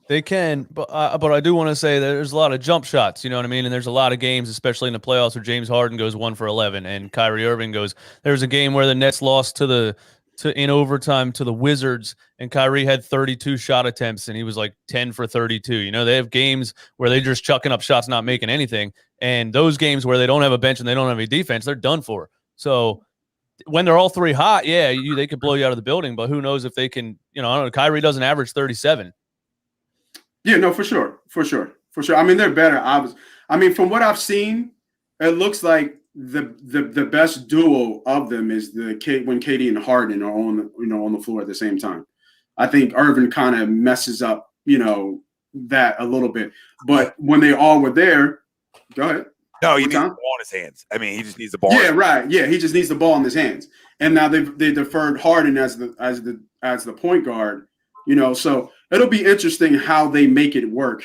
They can, but I do want to say that there's a lot of jump shots, you know what I mean? And there's a lot of games, especially in the playoffs, where James Harden goes 1 for 11 and Kyrie Irving goes. There's a game where the Nets lost in overtime to the Wizards, and Kyrie had 32 shot attempts, and he was like 10 for 32. You know, they have games where they're just chucking up shots, not making anything. And those games where they don't have a bench and they don't have any defense, they're done for. So when they're all three hot, yeah, they could blow you out of the building, but who knows if they can, you know, I don't know. Kyrie doesn't average 37. Yeah, no, for sure. I mean, they're better, obviously. I mean, from what I've seen, it looks like the best duo of them is when KD and Harden are on the floor at the same time. I think Irving kind of messes up, you know, that a little bit. But when they all were there, go ahead. No, he needs the ball in his hands. I mean, he just needs the ball. Yeah, right. Yeah, he just needs the ball in his hands. And now they deferred Harden as the point guard, you know. So it'll be interesting how they make it work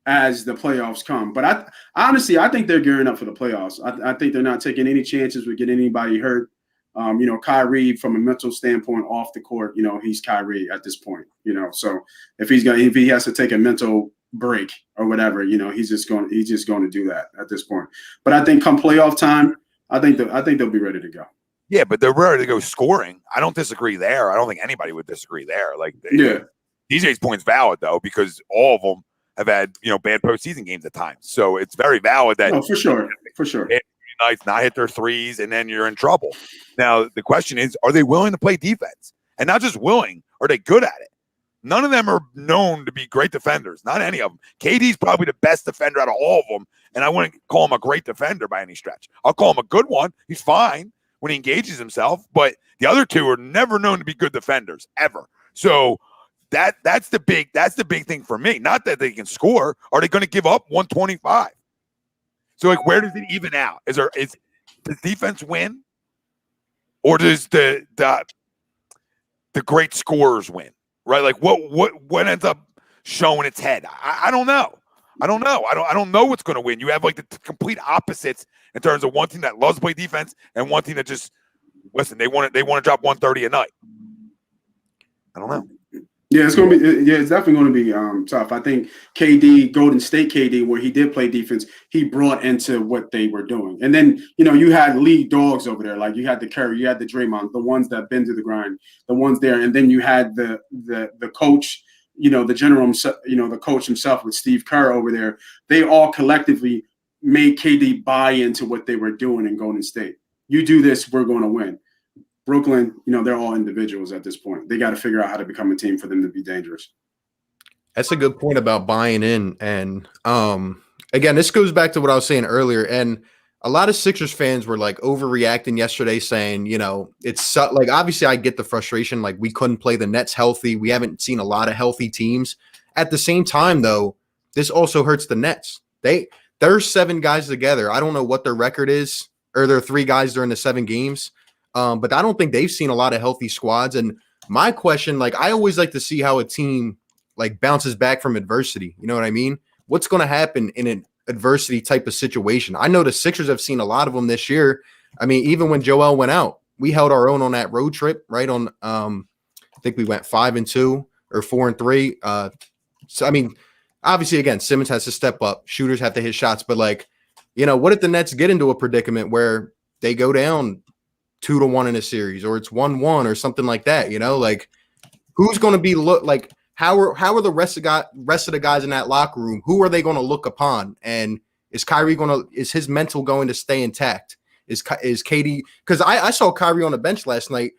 as the playoffs come. But I honestly think they're gearing up for the playoffs. I think they're not taking any chances with getting anybody hurt. You know, Kyrie, from a mental standpoint, off the court, you know, he's Kyrie at this point. You know, so if he has to take a mental break or whatever, you know, he's just going to do that at this point. But I think come playoff time, I think they'll be ready to go. Yeah, but they're ready to go scoring. I don't disagree there. I don't think anybody would disagree there. Like, DJ's point's valid though, because all of them have had, you know, bad postseason games at times. So it's very valid that for sure. Nights not hit their threes, and then you're in trouble. Now the question is, are they willing to play defense? And not just willing, are they good at it? None of them are known to be great defenders. Not any of them. KD's probably the best defender out of all of them, and I wouldn't call him a great defender by any stretch. I'll call him a good one. He's fine when he engages himself, but the other two are never known to be good defenders, ever. So that's the big thing for me. Not that they can score. Are they going to give up 125? So like, where does it even out? Does defense win, or does the great scorers win? Right? Like what ends up showing its head? I don't know. I don't know what's going to win. You have like the complete opposites in terms of one team that loves to play defense and one team that just listen. They want to drop 130 a night. I don't know. Yeah, it's going to be. Yeah, it's definitely going to be tough. I think KD, Golden State KD, where he did play defense, he brought into what they were doing. And then you had lead dogs over there, like you had the Curry, you had the Draymond, the ones that been through the grind, the ones there, and then you had the coach, the general, the coach himself with Steve Kerr over there. They all collectively made KD buy into what they were doing in Golden State. You do this, we're going to win. Brooklyn, they're all individuals at this point. They got to figure out how to become a team for them to be dangerous. That's a good point about buying in. And again, this goes back to what I was saying earlier. And a lot of Sixers fans were like overreacting yesterday saying, it's like, obviously I get the frustration. Like we couldn't play the Nets healthy. We haven't seen a lot of healthy teams. At the same time, though, this also hurts the Nets. There's 7 guys together. I don't know what their record is, or there are 3 guys during the 7 games. But I don't think they've seen a lot of healthy squads. And my question, like, I always like to see how a team like bounces back from adversity. You know what I mean? What's going to happen in an adversity type of situation? I know the Sixers have seen a lot of them this year. I mean, even when Joel went out, we held our own on that road trip, right? On, I think we went 5-2 or 4-3. So, I mean, obviously, again, Simmons has to step up. Shooters have to hit shots. But like, what if the Nets get into a predicament where they go down 2-1 in a series, or it's 1-1 or something like that, like who's going to be like, how are the rest of the guys in that locker room? Who are they going to look upon? And is his mental going to stay intact? Is KD, because I saw Kyrie on the bench last night.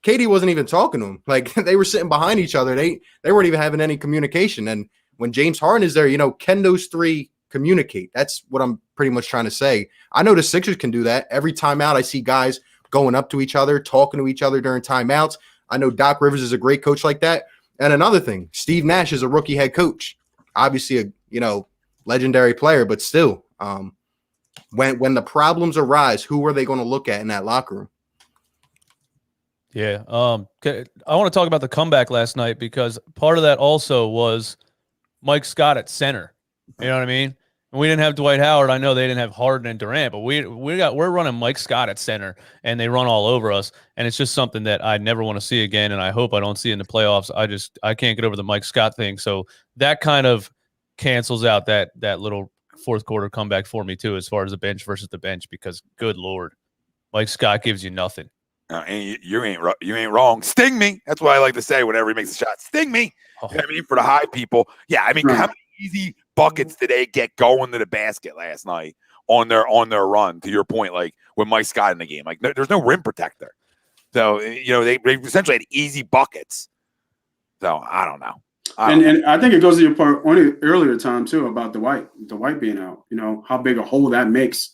KD wasn't even talking to him. Like they were sitting behind each other. They weren't even having any communication. And when James Harden is there, can those 3 communicate? That's what I'm pretty much trying to say. I know the Sixers can do that. Every time out, I see guys going up to each other, talking to each other during timeouts. I know Doc Rivers is a great coach like that. And another thing, Steve Nash is a rookie head coach. Obviously a, legendary player, but still, when the problems arise, who are they going to look at in that locker room? Yeah. I want to talk about the comeback last night because part of that also was Mike Scott at center. You know what I mean? And we didn't have Dwight Howard. I know they didn't have Harden and Durant, but we're running Mike Scott at center, and they run all over us. And it's just something that I never want to see again, and I hope I don't see in the playoffs. I can't get over the Mike Scott thing. So that kind of cancels out that little fourth quarter comeback for me too, as far as the bench versus the bench, because good Lord, Mike Scott gives you nothing. And you ain't wrong. Sting me. That's what I like to say whenever he makes a shot. Sting me. Oh. You know what I mean? For the high people. Yeah, I mean, how many easy buckets did they get going to the basket last night on their run? To your point, like with Mike Scott in the game, like there's no rim protector, so they essentially had easy buckets. So I don't know. And I think it goes to your part earlier time too about Dwight being out. How big a hole that makes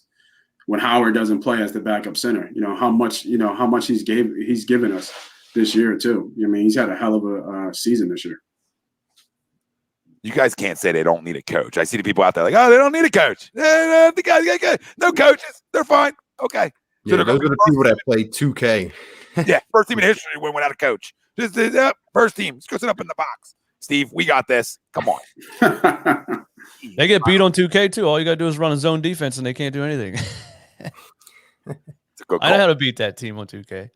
when Howard doesn't play as the backup center. How much he's given us this year too. I mean, he's had a hell of a season this year. You guys can't say they don't need a coach. I see the people out there like, oh, they don't need a coach. The guys got good. No coaches. They're fine. Okay. Yeah, so those are the people that play 2K. Yeah, first team in history went without a coach. Just first team. Let's go sit up in the box. Steve, we got this. Come on. They get beat on 2K too. All you got to do is run a zone defense, and they can't do anything. It's a good call. I know how to beat that team on 2K.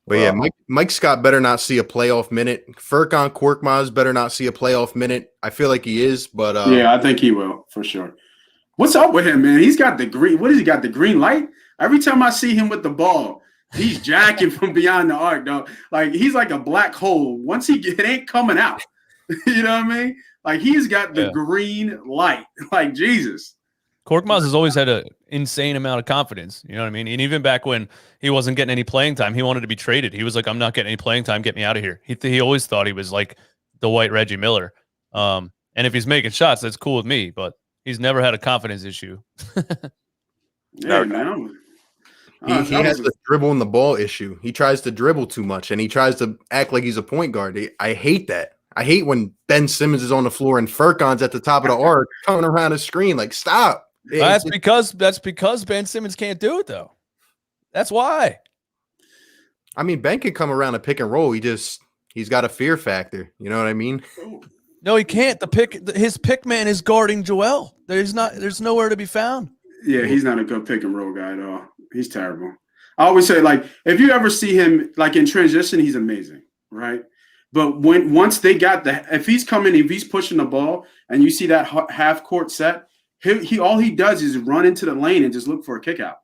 But yeah, Mike Scott better not see a playoff minute. Furkan Korkmaz better not see a playoff minute. I feel like he is, but yeah, I think he will for sure. What's up with him, man? He's got the green. What has he got? The green light? Every time I see him with the ball, he's jacking from beyond the arc, dog. Like he's like a black hole. Once it ain't coming out. You know what I mean? Like he's got the green light. Like Jesus. Korkmaz has always had an insane amount of confidence. You know what I mean? And even back when he wasn't getting any playing time, he wanted to be traded. He was like, I'm not getting any playing time. Get me out of here. He always thought he was like the white Reggie Miller. And if he's making shots, that's cool with me. But he's never had a confidence issue. Yeah, man. He has the dribbling the ball issue. He tries to dribble too much, and he tries to act like he's a point guard. I hate that. I hate when Ben Simmons is on the floor and Furkan's at the top of the arc coming around the screen. Like, stop. That's because Ben Simmons can't do it, though. That's why. I mean, Ben can come around a pick and roll. He's got a fear factor. You know what I mean? No, he can't. His pick man is guarding Joel. There's nowhere to be found. Yeah, he's not a good pick and roll guy at all. He's terrible. I always say, like, if you ever see him like in transition, he's amazing, right? But once they got if he's pushing the ball, and you see that half court set, he all he does is run into the lane and just look for a kick out.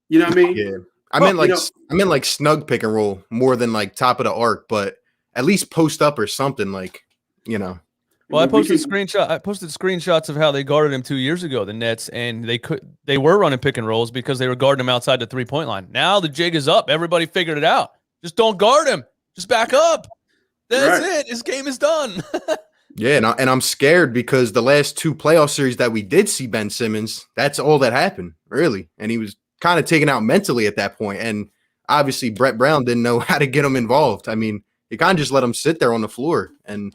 You know what I mean? Yeah. I meant like snug pick and roll more than like top of the arc, but at least post up or something, like, you know. Well, I posted screenshots of how they guarded him 2 years ago, the Nets, and they were running pick and rolls because they were guarding him outside the 3-point line. Now the jig is up. Everybody figured it out. Just don't guard him. Just back up. That's it. His game is done. Yeah, and I'm scared because the last 2 playoff series that we did see Ben Simmons, that's all that happened, really. And he was kind of taken out mentally at that point. And obviously Brett Brown didn't know how to get him involved. I mean, he kind of just let him sit there on the floor and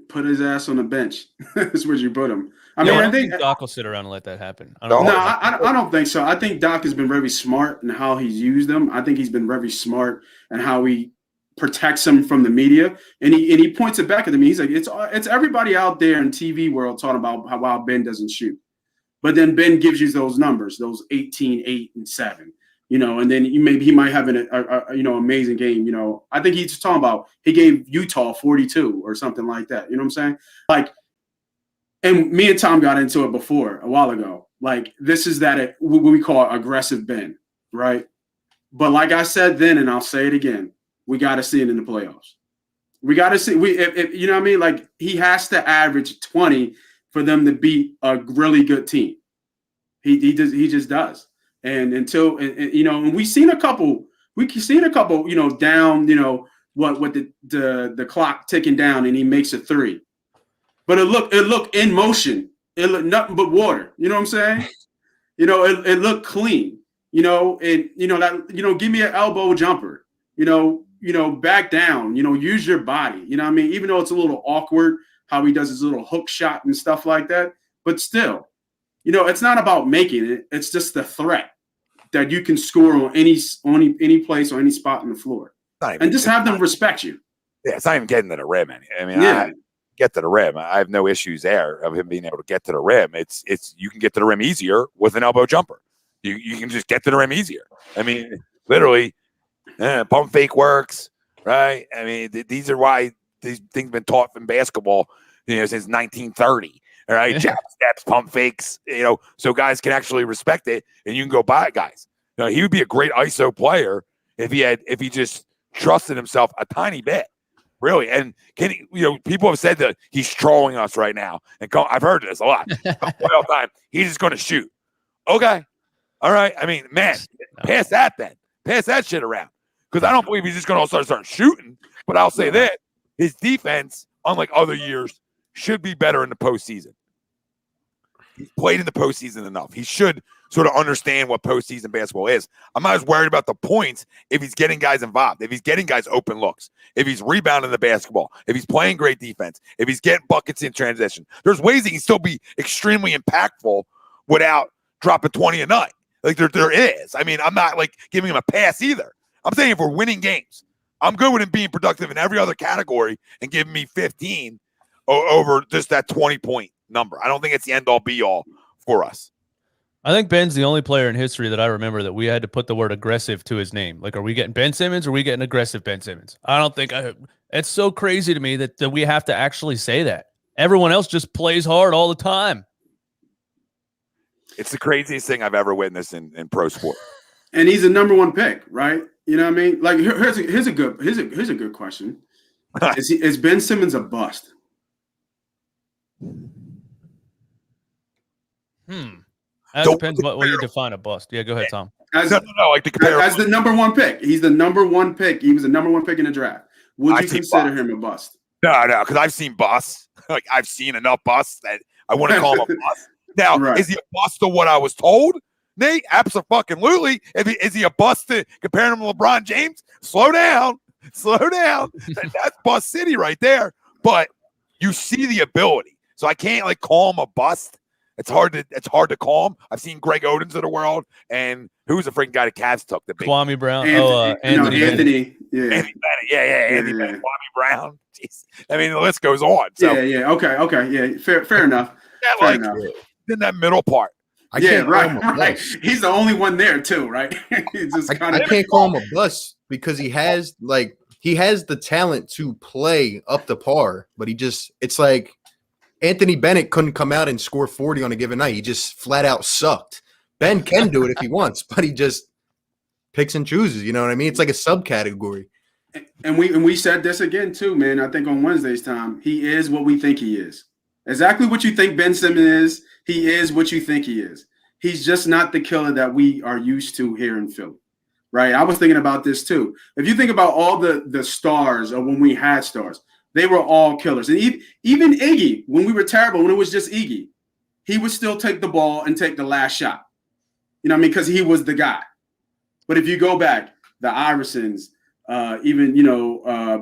put his ass on the bench. That's where you put him. I don't think Doc will sit around and let that happen. I don't think so. I think Doc has been very smart in how he's used them. I think he's been very smart in how he protects him from the media, and he points it back at me. He's like, it's everybody out there in TV world talking about how Ben doesn't shoot, but then Ben gives you those numbers, those 18, 8, and 7. You know, and then he might have an amazing game. You know, I think he's talking about he gave Utah 42 or something like that. You know what I'm saying? Like, and me and Tom got into it before a while ago. Like, this is what we call aggressive Ben, right? But like I said then, and I'll say it again, we got to see it in the playoffs. We got to see if you know what I mean. Like, he has to average 20 for them to beat a really good team. He just does. And until and we've seen a couple, down, with the clock ticking down, and he makes a 3. But it looked in motion. It looked nothing but water. You know what I'm saying? It looked clean. Give me an elbow jumper. Back down. Use your body. You know what I mean? Even though it's a little awkward how he does his little hook shot and stuff like that, but still. It's not about making it. It's just the threat that you can score on any place or any spot on the floor, and just have them respect you. Yeah, it's not even getting to the rim. I get to the rim. I have no issues there of him being able to get to the rim. It's you can get to the rim easier with an elbow jumper. You can just get to the rim easier. I mean, literally, pump fake works, right? I mean, these are why these things have been taught in basketball, since 1930. All right, jab steps, pump fakes, so guys can actually respect it, and you can go buy it, guys. He would be a great ISO player if he just trusted himself a tiny bit, really. And people have said that he's trolling us right now, and I've heard this a lot. All time, he's just going to shoot. Okay, all right. I mean, man, pass that then, pass that shit around, because I don't believe he's just going to start shooting. But I'll say that his defense, unlike other years, should be better in the postseason. He's played in the postseason enough. He should sort of understand what postseason basketball is. I'm not as worried about the points if he's getting guys involved, if he's getting guys open looks, if he's rebounding the basketball, if he's playing great defense, if he's getting buckets in transition. There's ways he can still be extremely impactful without dropping 20 a night. Like there is. I mean, I'm not like giving him a pass either. I'm saying if we're winning games, I'm good with him being productive in every other category and giving me 15 over just that 20-point number. I don't think it's the end-all be-all for us. I think Ben's the only player in history that I remember that we had to put the word aggressive to his name. Like, are we getting Ben Simmons or are we getting aggressive Ben Simmons? I don't think it's so crazy to me that we have to actually say that. Everyone else just plays hard all the time. It's the craziest thing I've ever witnessed in pro sport. And he's a number 1 pick, right? You know what I mean? Like, here's a good question. Is Ben Simmons a bust? That depends what you define a bust. Yeah, go ahead, Tom. Like to compare as the number 1 pick. He's the number 1 pick. He was the number 1 pick in the draft. Would you consider him a bust? No, because I've seen busts. Like, I've seen enough busts that I wouldn't call him a bust. Now, Is he a bust of what I was told? Nate, absolutely. Is he a bust comparing him to LeBron James? Slow down. That's bust city right there. But you see the ability. So I can't like call him a bust. It's hard to call him. I've seen Greg Odens of the world, and who's the freaking guy the Cavs took the big Kwame Brown. Anthony. Anthony Bennett. Anthony Bennett, Kwame Brown. Jeez. I mean, the list goes on. So Okay. Yeah, fair enough. Yeah, like in that middle part. I can't call him a bust. He's the only one there too, right? He's just I can't call him a bust because he has the talent to play up to par, but it's like Anthony Bennett couldn't come out and score 40 on a given night. He just flat out sucked. Ben can do it if he wants, but he just picks and chooses. You know what I mean? It's like a subcategory. And we said this again too, man. I think on Wednesday's time, he is what we think he is. Exactly what you think Ben Simmons is. He is what you think he is. He's just not the killer that we are used to here in Philly, right? I was thinking about this too. If you think about all the stars of when we had stars, they were all killers. And even Iggy, when we were terrible, when it was just Iggy, he would still take the ball and take the last shot. You know what I mean? Because he was the guy. But if you go back, the Iversons,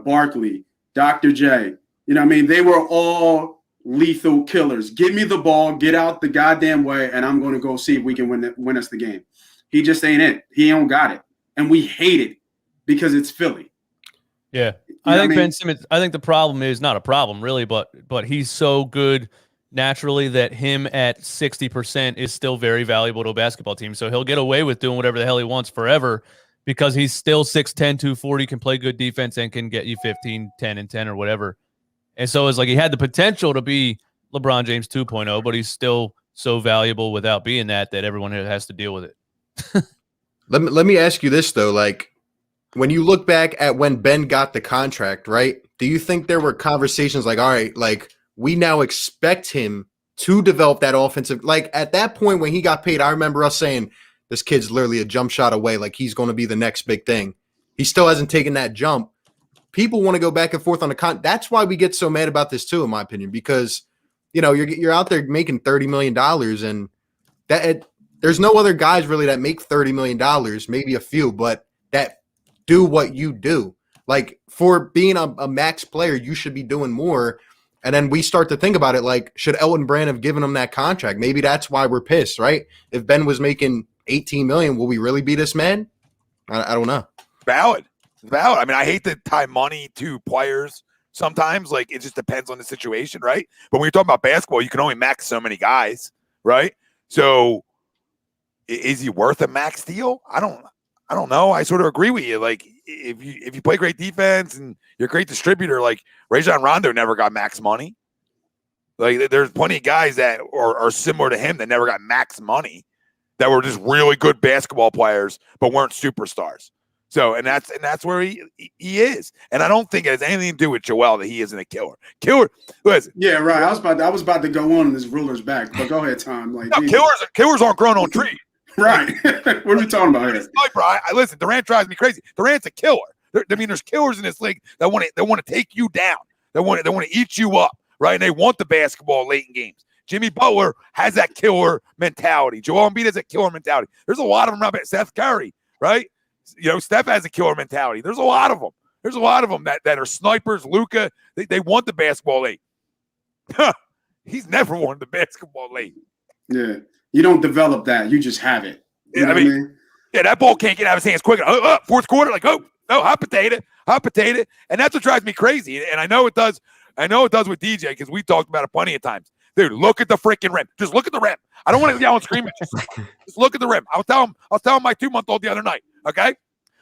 Barkley, Dr. J, you know what I mean? They were all lethal killers. Give me the ball, get out the goddamn way, and I'm going to go see if we can win us the game. He just ain't it. He don't got it. And we hate it because it's Philly. Yeah. I think Ben Simmons, I think the problem is not a problem really, but he's so good naturally that him at 60% is still very valuable to a basketball team. So he'll get away with doing whatever the hell he wants forever because he's still 6'10", 240, can play good defense and can get you 15, 10, and 10 or whatever. And so it's like he had the potential to be LeBron James 2.0, but he's still so valuable without being that everyone has to deal with it. Let me ask you this, though. Like, when you look back at when Ben got the contract, right, do you think there were conversations like, all right, like, we now expect him to develop that offensive – like, at that point when he got paid, I remember us saying, this kid's literally a jump shot away, like he's going to be the next big thing. He still hasn't taken that jump. People want to go back and forth on the that's why we get so mad about this too, in my opinion, because you're out there making $30 million, and there's no other guys really that make $30 million, maybe a few, but that do what you do. Like, for being a max player, you should be doing more. And then we start to think about it like, should Elton Brand have given him that contract? Maybe that's why we're pissed, right? If Ben was making $18 million, will we really be this mad? I don't know. Valid. I mean, I hate to tie money to players sometimes. Like, it just depends on the situation, right? But when you're talking about basketball, you can only max so many guys, right? So is he worth a max deal? I don't know. I sort of agree with you. Like, if you play great defense and you're a great distributor, like Rajon Rondo never got max money. Like, there's plenty of guys that are similar to him that never got max money, that were just really good basketball players but weren't superstars. So, and that's where he is. And I don't think it has anything to do with Joel that he isn't a killer. Listen. Yeah, right. I was about to go on this ruler's back, but go ahead, Tom. Like, no, killers aren't grown on trees. Right. What are we talking about here? Listen, Durant drives me crazy. Durant's a killer. There's killers in this league that want to take you down. They want to eat you up, right? And they want the basketball late in games. Jimmy Butler has that killer mentality. Joel Embiid has that killer mentality. There's a lot of them around. Heath Curry, right? Steph has a killer mentality. There's a lot of them. That are snipers. Luka, they want the basketball late. He's never wanted the basketball late. Yeah, you don't develop that. You just have it. You know what I mean? Yeah, that ball can't get out of his hands quick. Fourth quarter, like, hot potato. And that's what drives me crazy. And I know it does with DJ, because we talked about it plenty of times. Dude, look at the freaking rim. Just look at the rim. I don't want to yell and scream at you. Just look at the rim. I was telling my 2-month-old the other night, okay?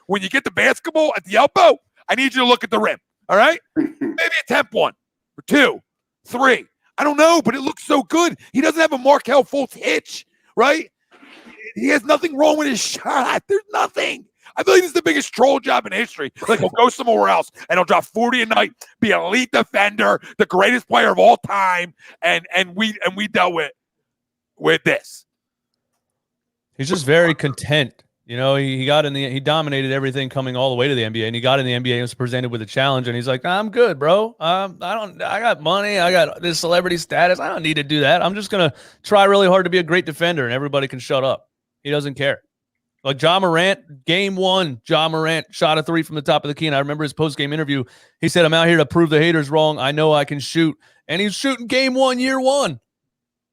When you get the basketball at the elbow, I need you to look at the rim, all right? Maybe attempt 1 or 2, 3. I don't know, but it looks so good. He doesn't have a Markelle Fultz hitch, right? He has nothing wrong with his shot. There's nothing. I feel like this is the biggest troll job in history. Like, he'll go somewhere else and he'll drop 40 a night, be an elite defender, the greatest player of all time, and we dealt with this. He's just very content. He dominated everything coming all the way to the NBA, and he got in the NBA and was presented with a challenge, and he's like, I'm good, bro. I got money. I got this celebrity status. I don't need to do that. I'm just going to try really hard to be a great defender, and everybody can shut up. He doesn't care. Like Ja Morant, game 1, Ja Morant shot a 3 from the top of the key. And I remember his post-game interview. He said, I'm out here to prove the haters wrong. I know I can shoot. And he's shooting game 1, year 1.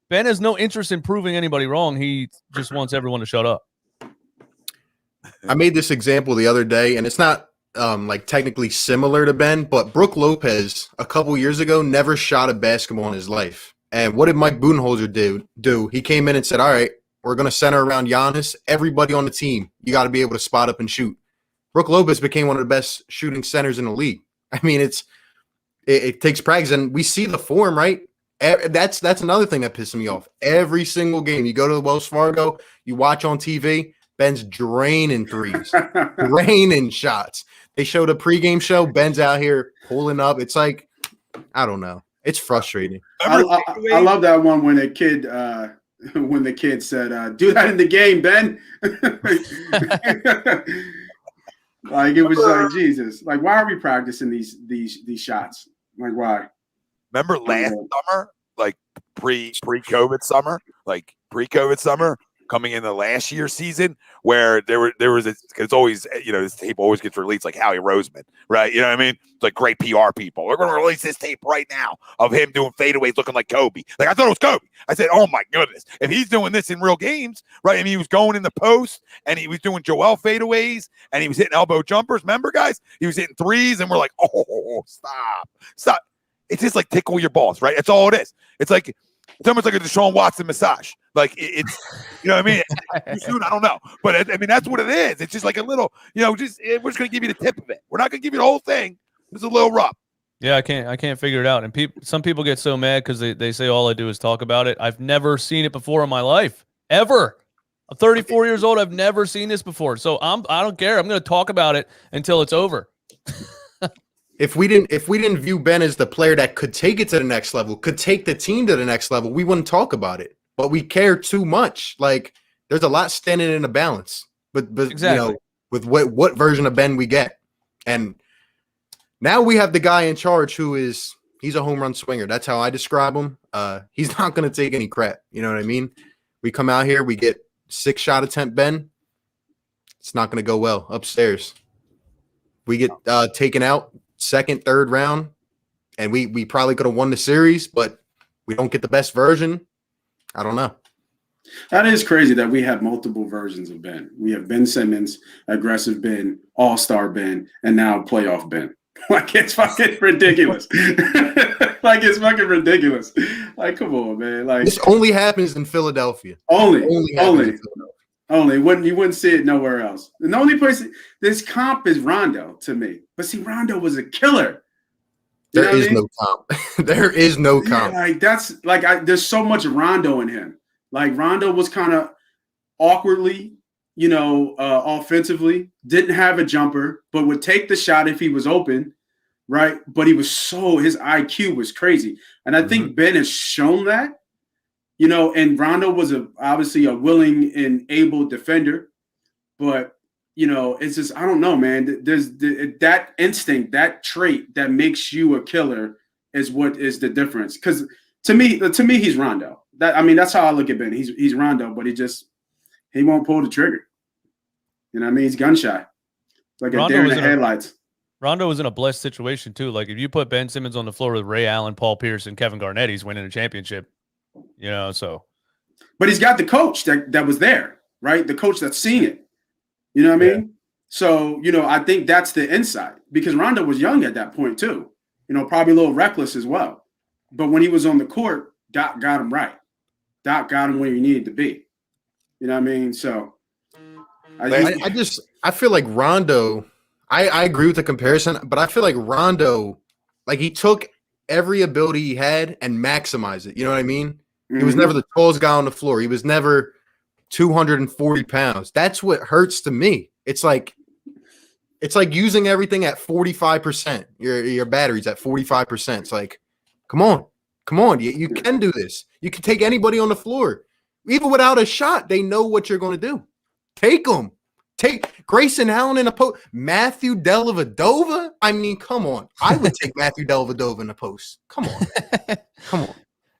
Ben has no interest in proving anybody wrong. He just wants everyone to shut up. I made this example the other day, and it's not like technically similar to Ben, but Brook Lopez a couple years ago never shot a basketball in his life. And what did Mike Budenholzer do? He came in and said, all right, we're going to center around Giannis. Everybody on the team, you got to be able to spot up and shoot. Brook Lopez became one of the best shooting centers in the league. I mean, it takes practice, and we see the form, right? That's another thing that pisses me off. Every single game, you go to the Wells Fargo, you watch on TV, Ben's draining threes, draining shots. They showed a pregame show. Ben's out here pulling up. It's like, I don't know. It's frustrating. I love that one when the kid said, "Do that in the game, Ben." Like, it was like, Jesus. Like, why are we practicing these shots? Like, why? Remember last summer, like pre-COVID summer, coming into last year's season, where there was it's always, this tape always gets released, like Howie Roseman, right? You know what I mean? It's like great PR people. We're going to release this tape right now of him doing fadeaways looking like Kobe. Like, I thought it was Kobe. I said, oh my goodness, if he's doing this in real games, right? I mean, he was going in the post and he was doing Joel fadeaways and he was hitting elbow jumpers. Remember, guys? He was hitting threes and we're like, oh, stop. It's just like tickle your balls, right? That's all it is. It's almost like a Deshaun Watson massage. Like, it's, you know what I mean? Too soon, I don't know. But I mean, that's what it is. It's just like a little, we're just going to give you the tip of it. We're not going to give you the whole thing. It's a little rough. Yeah, I can't figure it out. And some people get so mad because they say all I do is talk about it. I've never seen it before in my life, ever. I'm 34 years old. I've never seen this before. So I don't care. I'm going to talk about it until it's over. If we didn't view Ben as the player that could take it to the next level, could take the team to the next level, we wouldn't talk about it. But we care too much. Like, there's a lot standing in a balance. But exactly. With what version of Ben we get. And now we have the guy in charge he's a home run swinger. That's how I describe him. He's not going to take any crap. You know what I mean? We come out here, we get 6-shot attempt Ben. It's not going to go well upstairs. We get taken out second, third round, and we probably could have won the series, but we don't get the best version. I don't know. That is crazy that we have multiple versions of Ben. We have Ben Simmons, aggressive Ben, all-star Ben, and now playoff Ben. Like, it's fucking ridiculous. Like, it's fucking ridiculous. Like, come on, man. Like, this only happens in Philadelphia. Only. You wouldn't see it nowhere else. And the only place this comp is Rondo to me. But see, Rondo was a killer. There is no comp. There is no comp. Yeah, there's so much Rondo in him. Like, Rondo was kind of awkwardly, offensively, didn't have a jumper, but would take the shot if he was open, right? But his IQ was crazy. And I think Ben has shown that, and Rondo was obviously a willing and able defender, but it's just, I don't know, man. There's that instinct, that trait that makes you a killer is what is the difference. Because to me, he's Rondo. That's how I look at Ben. He's Rondo, but he won't pull the trigger. You know what I mean? He's gun shy. It's like a deer in the headlights. Rondo was in a blessed situation too. Like, if you put Ben Simmons on the floor with Ray Allen, Paul Pierce, and Kevin Garnett, he's winning a championship. So. But he's got the coach that was there, right? The coach that's seen it. You know what I mean? So, I think that's the insight, because Rondo was young at that point too. Probably a little reckless as well. But when he was on the court, Doc got him right. Doc got him where he needed to be. You know what I mean? So I feel like Rondo, I agree with the comparison, but I feel like Rondo, like, he took every ability he had and maximized it. You know what I mean? Mm-hmm. He was never the tallest guy on the floor. He was never 240 pounds. That's what hurts to me. It's like using everything at 45%. Your battery's at 45%. It's like, come on. You can do this. You can take anybody on the floor. Even without a shot, they know what you're going to do. Take them. Take Grayson Allen in a post. Matthew Dellavedova? I mean, come on. I would take Matthew Dellavedova in the post. Come on.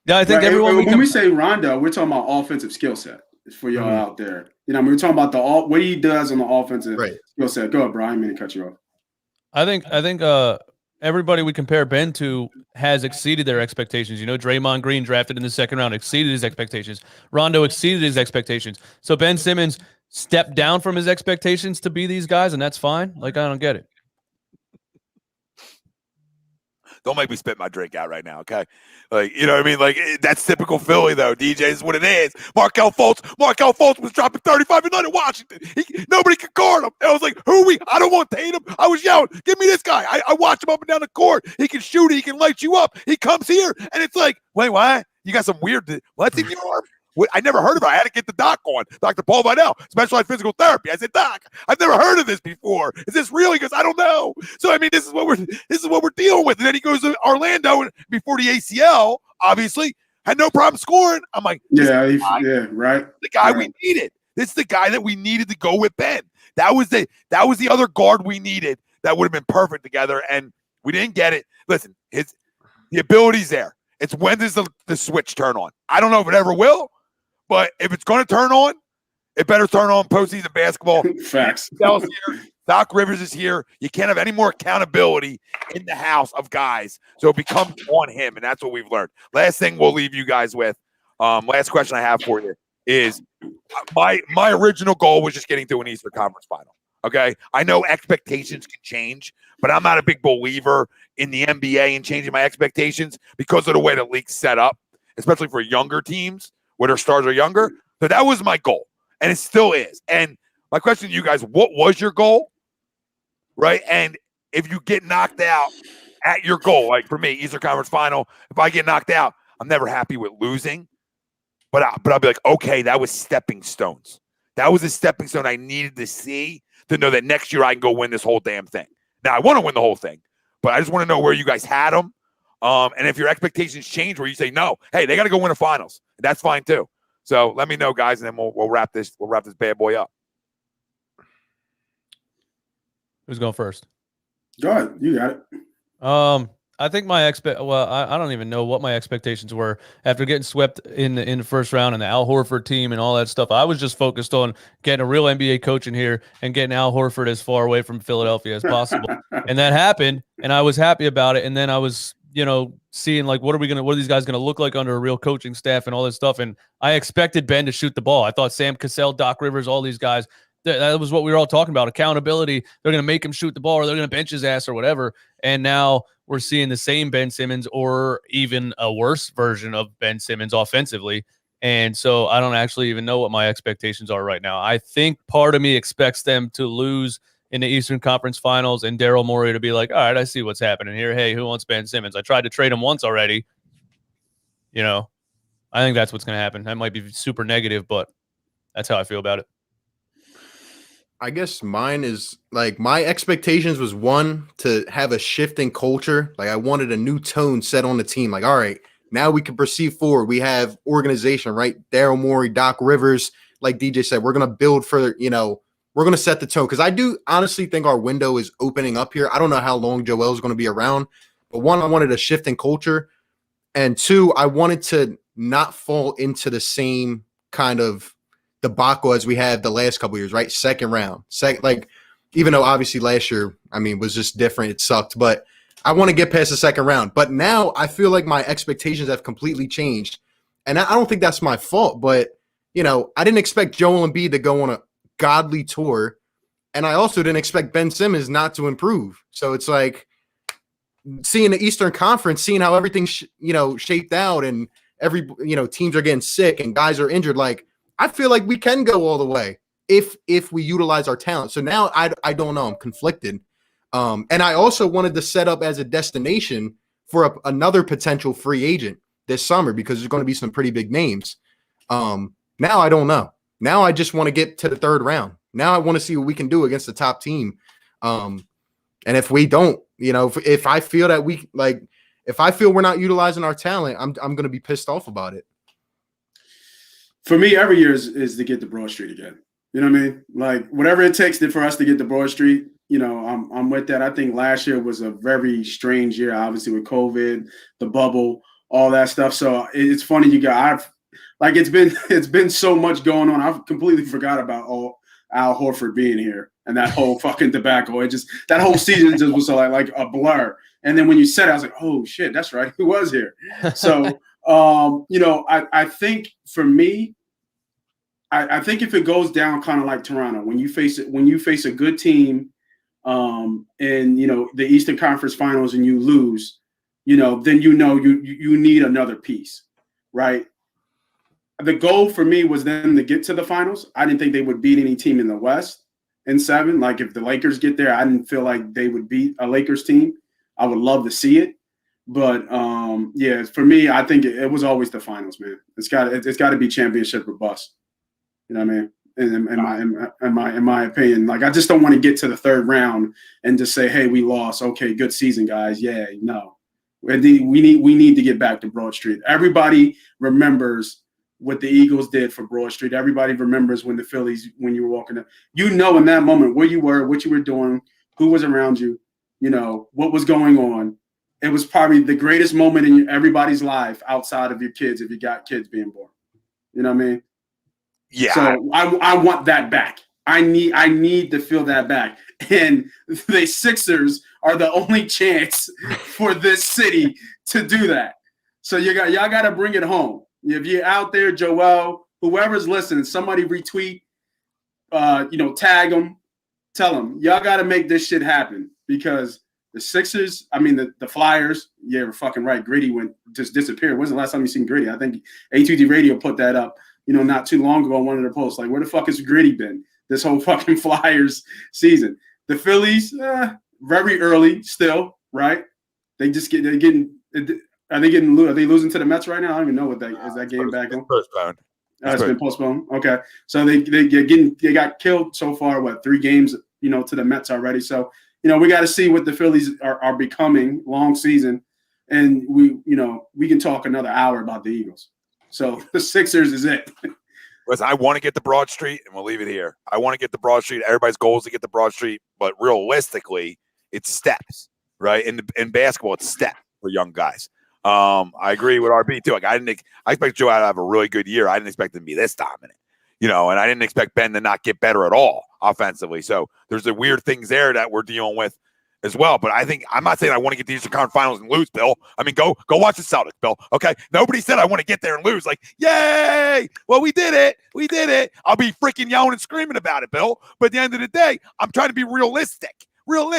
Yeah, I think everyone. When we say Rondo, we're talking about offensive skill set. for y'all out there. You know, we were talking about what he does on the offensive skill set. Go ahead, bro. I didn't mean to cut you off. I think everybody we compare Ben to has exceeded their expectations. You know, Draymond Green drafted in the second round exceeded his expectations. Rondo exceeded his expectations. So Ben Simmons stepped down from his expectations to be these guys, and that's fine. Like, I don't get it. Don't make me spit my drink out right now, okay? Like, you know what I mean? Like, that's typical Philly, though. DJ is what it is. Markelle Fultz was dropping 35 a night in Washington. Nobody could guard him. I was like, who are we? I don't want Tatum. I was yelling, give me this guy. I watch him up and down the court. He can shoot. He can light you up. He comes here, and it's like, wait, what? You got some weird – what's in your arm? I never heard of it. I had to get the doc on, Dr. Paul Vidal, specialized physical therapy. I said, Doc, I've never heard of this before. Is this real? He goes, I don't know. So I mean, this is what we're dealing with. And then he goes to Orlando, and before the ACL, obviously, had no problem scoring. I'm like, right. The guy we needed. This is the guy that we needed to go with Ben. That was the other guard we needed that would have been perfect together, and we didn't get it. Listen, the ability's there. It's when does the switch turn on? I don't know if it ever will. But if it's going to turn on, it better turn on postseason basketball. Facts. Here. Doc Rivers is here. You can't have any more accountability in the house of guys. So it becomes on him, and that's what we've learned. Last thing we'll leave you guys with, last question I have for you is my original goal was just getting to an Eastern Conference final. Okay? I know expectations can change, but I'm not a big believer in the NBA and changing my expectations because of the way the league's set up, especially for younger teams, where their stars are younger. So that was my goal, and it still is. And my question to you guys, what was your goal, right? And if you get knocked out at your goal, like for me, Eastern Conference Final, if I get knocked out, I'm never happy with losing. But I'll be like, okay, that was stepping stones. That was a stepping stone I needed to see to know that next year I can go win this whole damn thing. Now, I want to win the whole thing, but I just want to know where you guys had them. And if your expectations change where you say, no, hey, they got to go win the finals. That's fine too. So let me know, guys, and then we'll wrap this bad boy up. Who's going first? Go ahead. You got it. I think I don't even know what my expectations were after getting swept in the first round and the Al Horford team and all that stuff. I was just focused on getting a real NBA coach in here and getting Al Horford as far away from Philadelphia as possible. And that happened, and I was happy about it. And then I was, seeing like, what are these guys going to look like under a real coaching staff and all this stuff. And I expected Ben to shoot the ball. I thought Sam Cassell, Doc Rivers, all these guys, that was what we were all talking about. Accountability. They're going to make him shoot the ball, or they're going to bench his ass or whatever. And now we're seeing the same Ben Simmons, or even a worse version of Ben Simmons offensively. And so I don't actually even know what my expectations are right now. I think part of me expects them to lose in the Eastern Conference Finals, and Daryl Morey to be like, all right, I see what's happening here. Hey, who wants Ben Simmons? I tried to trade him once already. I think that's what's going to happen. That might be super negative, but that's how I feel about it. I guess mine is like, my expectations was one, to have a shift in culture. Like, I wanted a new tone set on the team. Like, all right, now we can proceed forward. We have organization, right? Daryl Morey, Doc Rivers, like DJ said, we're going to build for, we're going to set the tone, because I do honestly think our window is opening up here. I don't know how long Joel is going to be around, but one, I wanted a shift in culture, and two, I wanted to not fall into the same kind of debacle as we had the last couple of years, right? Second round, even though obviously last year, was just different. It sucked, but I want to get past the second round. But now I feel like my expectations have completely changed, and I don't think that's my fault. But I didn't expect Joel Embiid to go on a godly tour, and I also didn't expect Ben Simmons not to improve. So it's like seeing the Eastern Conference, seeing how everything shaped out, and every teams are getting sick and guys are injured. Like, I feel like we can go all the way if we utilize our talent. So now I don't know. I'm conflicted. And I also wanted to set up as a destination for another potential free agent this summer, because there's going to be some pretty big names. Now I don't know. Now I just want to get to the third round. Now I want to see what we can do against the top team. And if we don't, if I feel that if I feel we're not utilizing our talent, I'm going to be pissed off about it. For me, every year is to get to Broad Street again. You know what I mean? Like, whatever it takes for us to get to Broad Street, I'm with that. I think last year was a very strange year, obviously with COVID, the bubble, all that stuff. So it's funny, Like it's been so much going on. I've completely forgot about Al Horford being here and that whole fucking debacle. That whole season just was like a blur. And then when you said it, I was like, oh shit, that's right, he was here. So I think for me, I think if it goes down kind of like Toronto, when you face a good team in the Eastern Conference Finals and you lose, then you need another piece, right? The goal for me was them to get to the finals. I didn't think they would beat any team in the West in 7. Like if the Lakers get there, I didn't feel like they would beat a Lakers team. I would love to see it. But for me, I think it was always the finals, man. It's got to be championship or bust. You know what I mean? In my opinion, like I just don't want to get to the third round and just say, "Hey, we lost. Okay, good season, guys." Yeah, no. We need to get back to Broad Street. Everybody remembers what the Eagles did for Broad Street. Everybody remembers when you were walking up. In that moment where you were, what you were doing, who was around you, what was going on. It was probably the greatest moment in everybody's life outside of your kids, if you got kids being born. You know what I mean? Yeah. So I want that back. I need to feel that back. And the Sixers are the only chance for this city to do that. So y'all got to bring it home. If you're out there, Joel, whoever's listening, somebody retweet, tag them, tell them y'all got to make this shit happen because the Sixers, the Flyers, yeah, we're fucking right. Gritty just disappeared. When's the last time you seen Gritty? I think A2D Radio put that up, not too long ago on one of their posts. Like, where the fuck has Gritty been this whole fucking Flyers season? The Phillies, very early still, right? Are they losing to the Mets right now? I don't even know what is that game back on. Postponed. It's been postponed. Okay, so they got killed so far. 3 games, to the Mets already. So we got to see what the Phillies are becoming. Long season, and we can talk another hour about the Eagles. So the Sixers is it. Listen, I want to get to Broad Street, and we'll leave it here. I want to get to Broad Street. Everybody's goal is to get to Broad Street, but realistically, it's steps, right? In basketball, it's steps for young guys. I agree with RB too. Like I expect Joe to have a really good year. I didn't expect him to be this dominant, and I didn't expect Ben to not get better at all offensively. So there's the weird things there that we're dealing with as well. But I'm not saying I want to get to the Eastern Conference Finals and lose, Bill. Go watch the Celtics, Bill. Okay. Nobody said I want to get there and lose. Like, yay! Well, we did it. I'll be freaking yelling and screaming about it, Bill. But at the end of the day, I'm trying to be realistic. All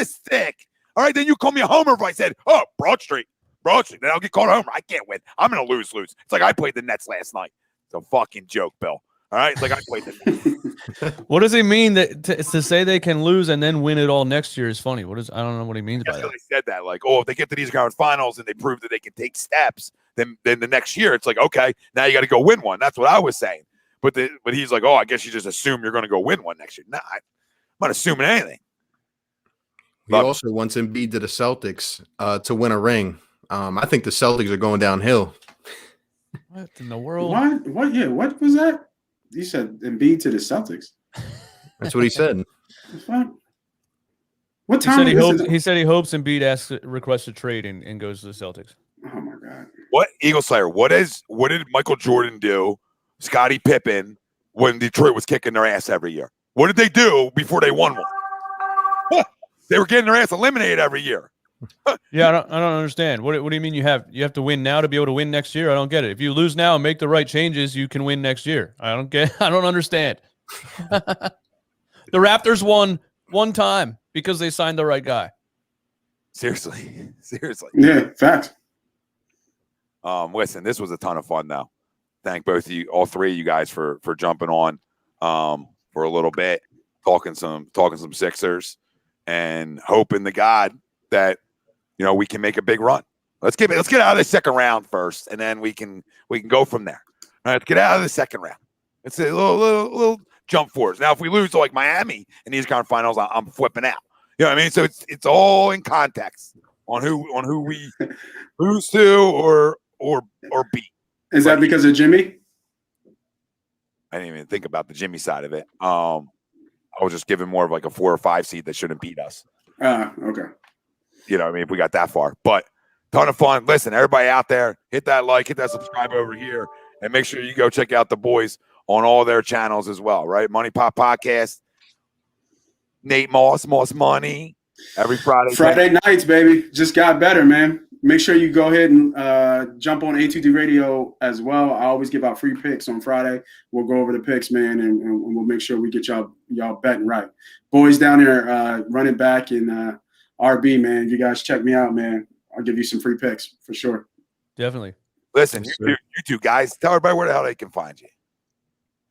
right. Then you call me a homer if I said, "Oh, Broad Street." Then I'll get called a homer. I can't win. I'm going to lose. It's like I played the Nets last night. It's a fucking joke, Bill. All right? It's like I played the Nets. What does he mean that to say they can lose and then win it all next year is funny? I don't know what he means by that. They said that. Like, if they get to these conference finals and they prove that they can take steps, then the next year it's like, okay, now you got to go win one. That's what I was saying. But he's like, I guess you just assume you're going to go win one next year. Nah, I'm not assuming anything. He also wants Embiid to the Celtics to win a ring. I think the Celtics are going downhill. What in the world? What? Yeah, what was that? You said Embiid to the Celtics. That's what he said. What time? He said he hopes Embiid requests a trade and goes to the Celtics. Oh my God! What Eagle Slayer? What did Michael Jordan do? Scottie Pippen when Detroit was kicking their ass every year. What did they do before they won one? They were getting their ass eliminated every year. Yeah, I don't understand. What do you mean you have to win now to be able to win next year? I don't get it. If you lose now and make the right changes, you can win next year. I don't understand. The Raptors won one time because they signed the right guy. Seriously. Yeah, facts. Listen, this was a ton of fun though. Thank both of you, all 3 of you guys for jumping on for a little bit, talking some Sixers and hoping to God that we can make a big run. Let's get out of the second round first, and then we can go from there. All right, let's get out of the second round. It's a little jump forwards. Now, if we lose to like Miami in these conference finals, I'm flipping out. You know what I mean? So it's all in context on who we lose to or beat. Is that because of Jimmy? I didn't even think about the Jimmy side of it. I was just giving more of like a 4 or 5 seed that shouldn't beat us. Okay. If we got that far. But ton of fun. Listen, everybody out there, hit that like, hit that subscribe over here. And make sure you go check out the boys on all their channels as well, right? Money Pop Podcast, Nate Moss Money, every Friday nights, baby. Just got better, man. Make sure you go ahead and jump on A2D Radio as well. I always give out free picks on Friday. We'll go over the picks, man, and we'll make sure we get y'all betting right. Boys down there running back in RB, man. You guys check me out, man. I'll give you some free picks for sure. Definitely. Listen, you two guys, tell everybody where the hell they can find you.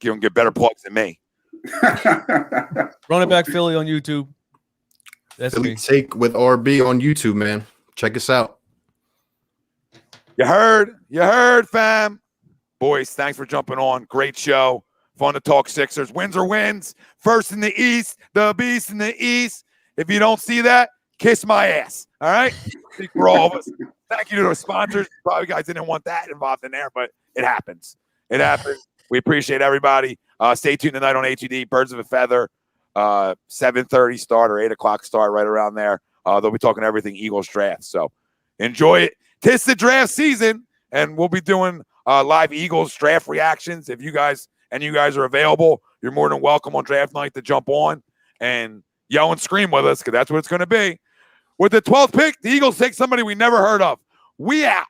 You can get better plugs than me. Running Back Philly on YouTube. That's Philly me. Take with RB on YouTube, man. Check us out. You heard, fam. Boys, thanks for jumping on. Great show. Fun to talk Sixers. Wins are wins. First in the East, the beast in the East. If you don't see that, kiss my ass. All right? Speak for all of us. Thank you to the sponsors. Probably guys didn't want that involved in there, but it happens. It happens. We appreciate everybody. Stay tuned tonight on HED, Birds of a Feather. 7:30 start or 8 o'clock start, right around there. They'll be talking everything Eagles draft. So enjoy it. Tis the draft season, and we'll be doing live Eagles draft reactions. If you guys are available, you're more than welcome on draft night to jump on and yell and scream with us, because that's what it's going to be. With the 12th pick, the Eagles take somebody we never heard of. We out.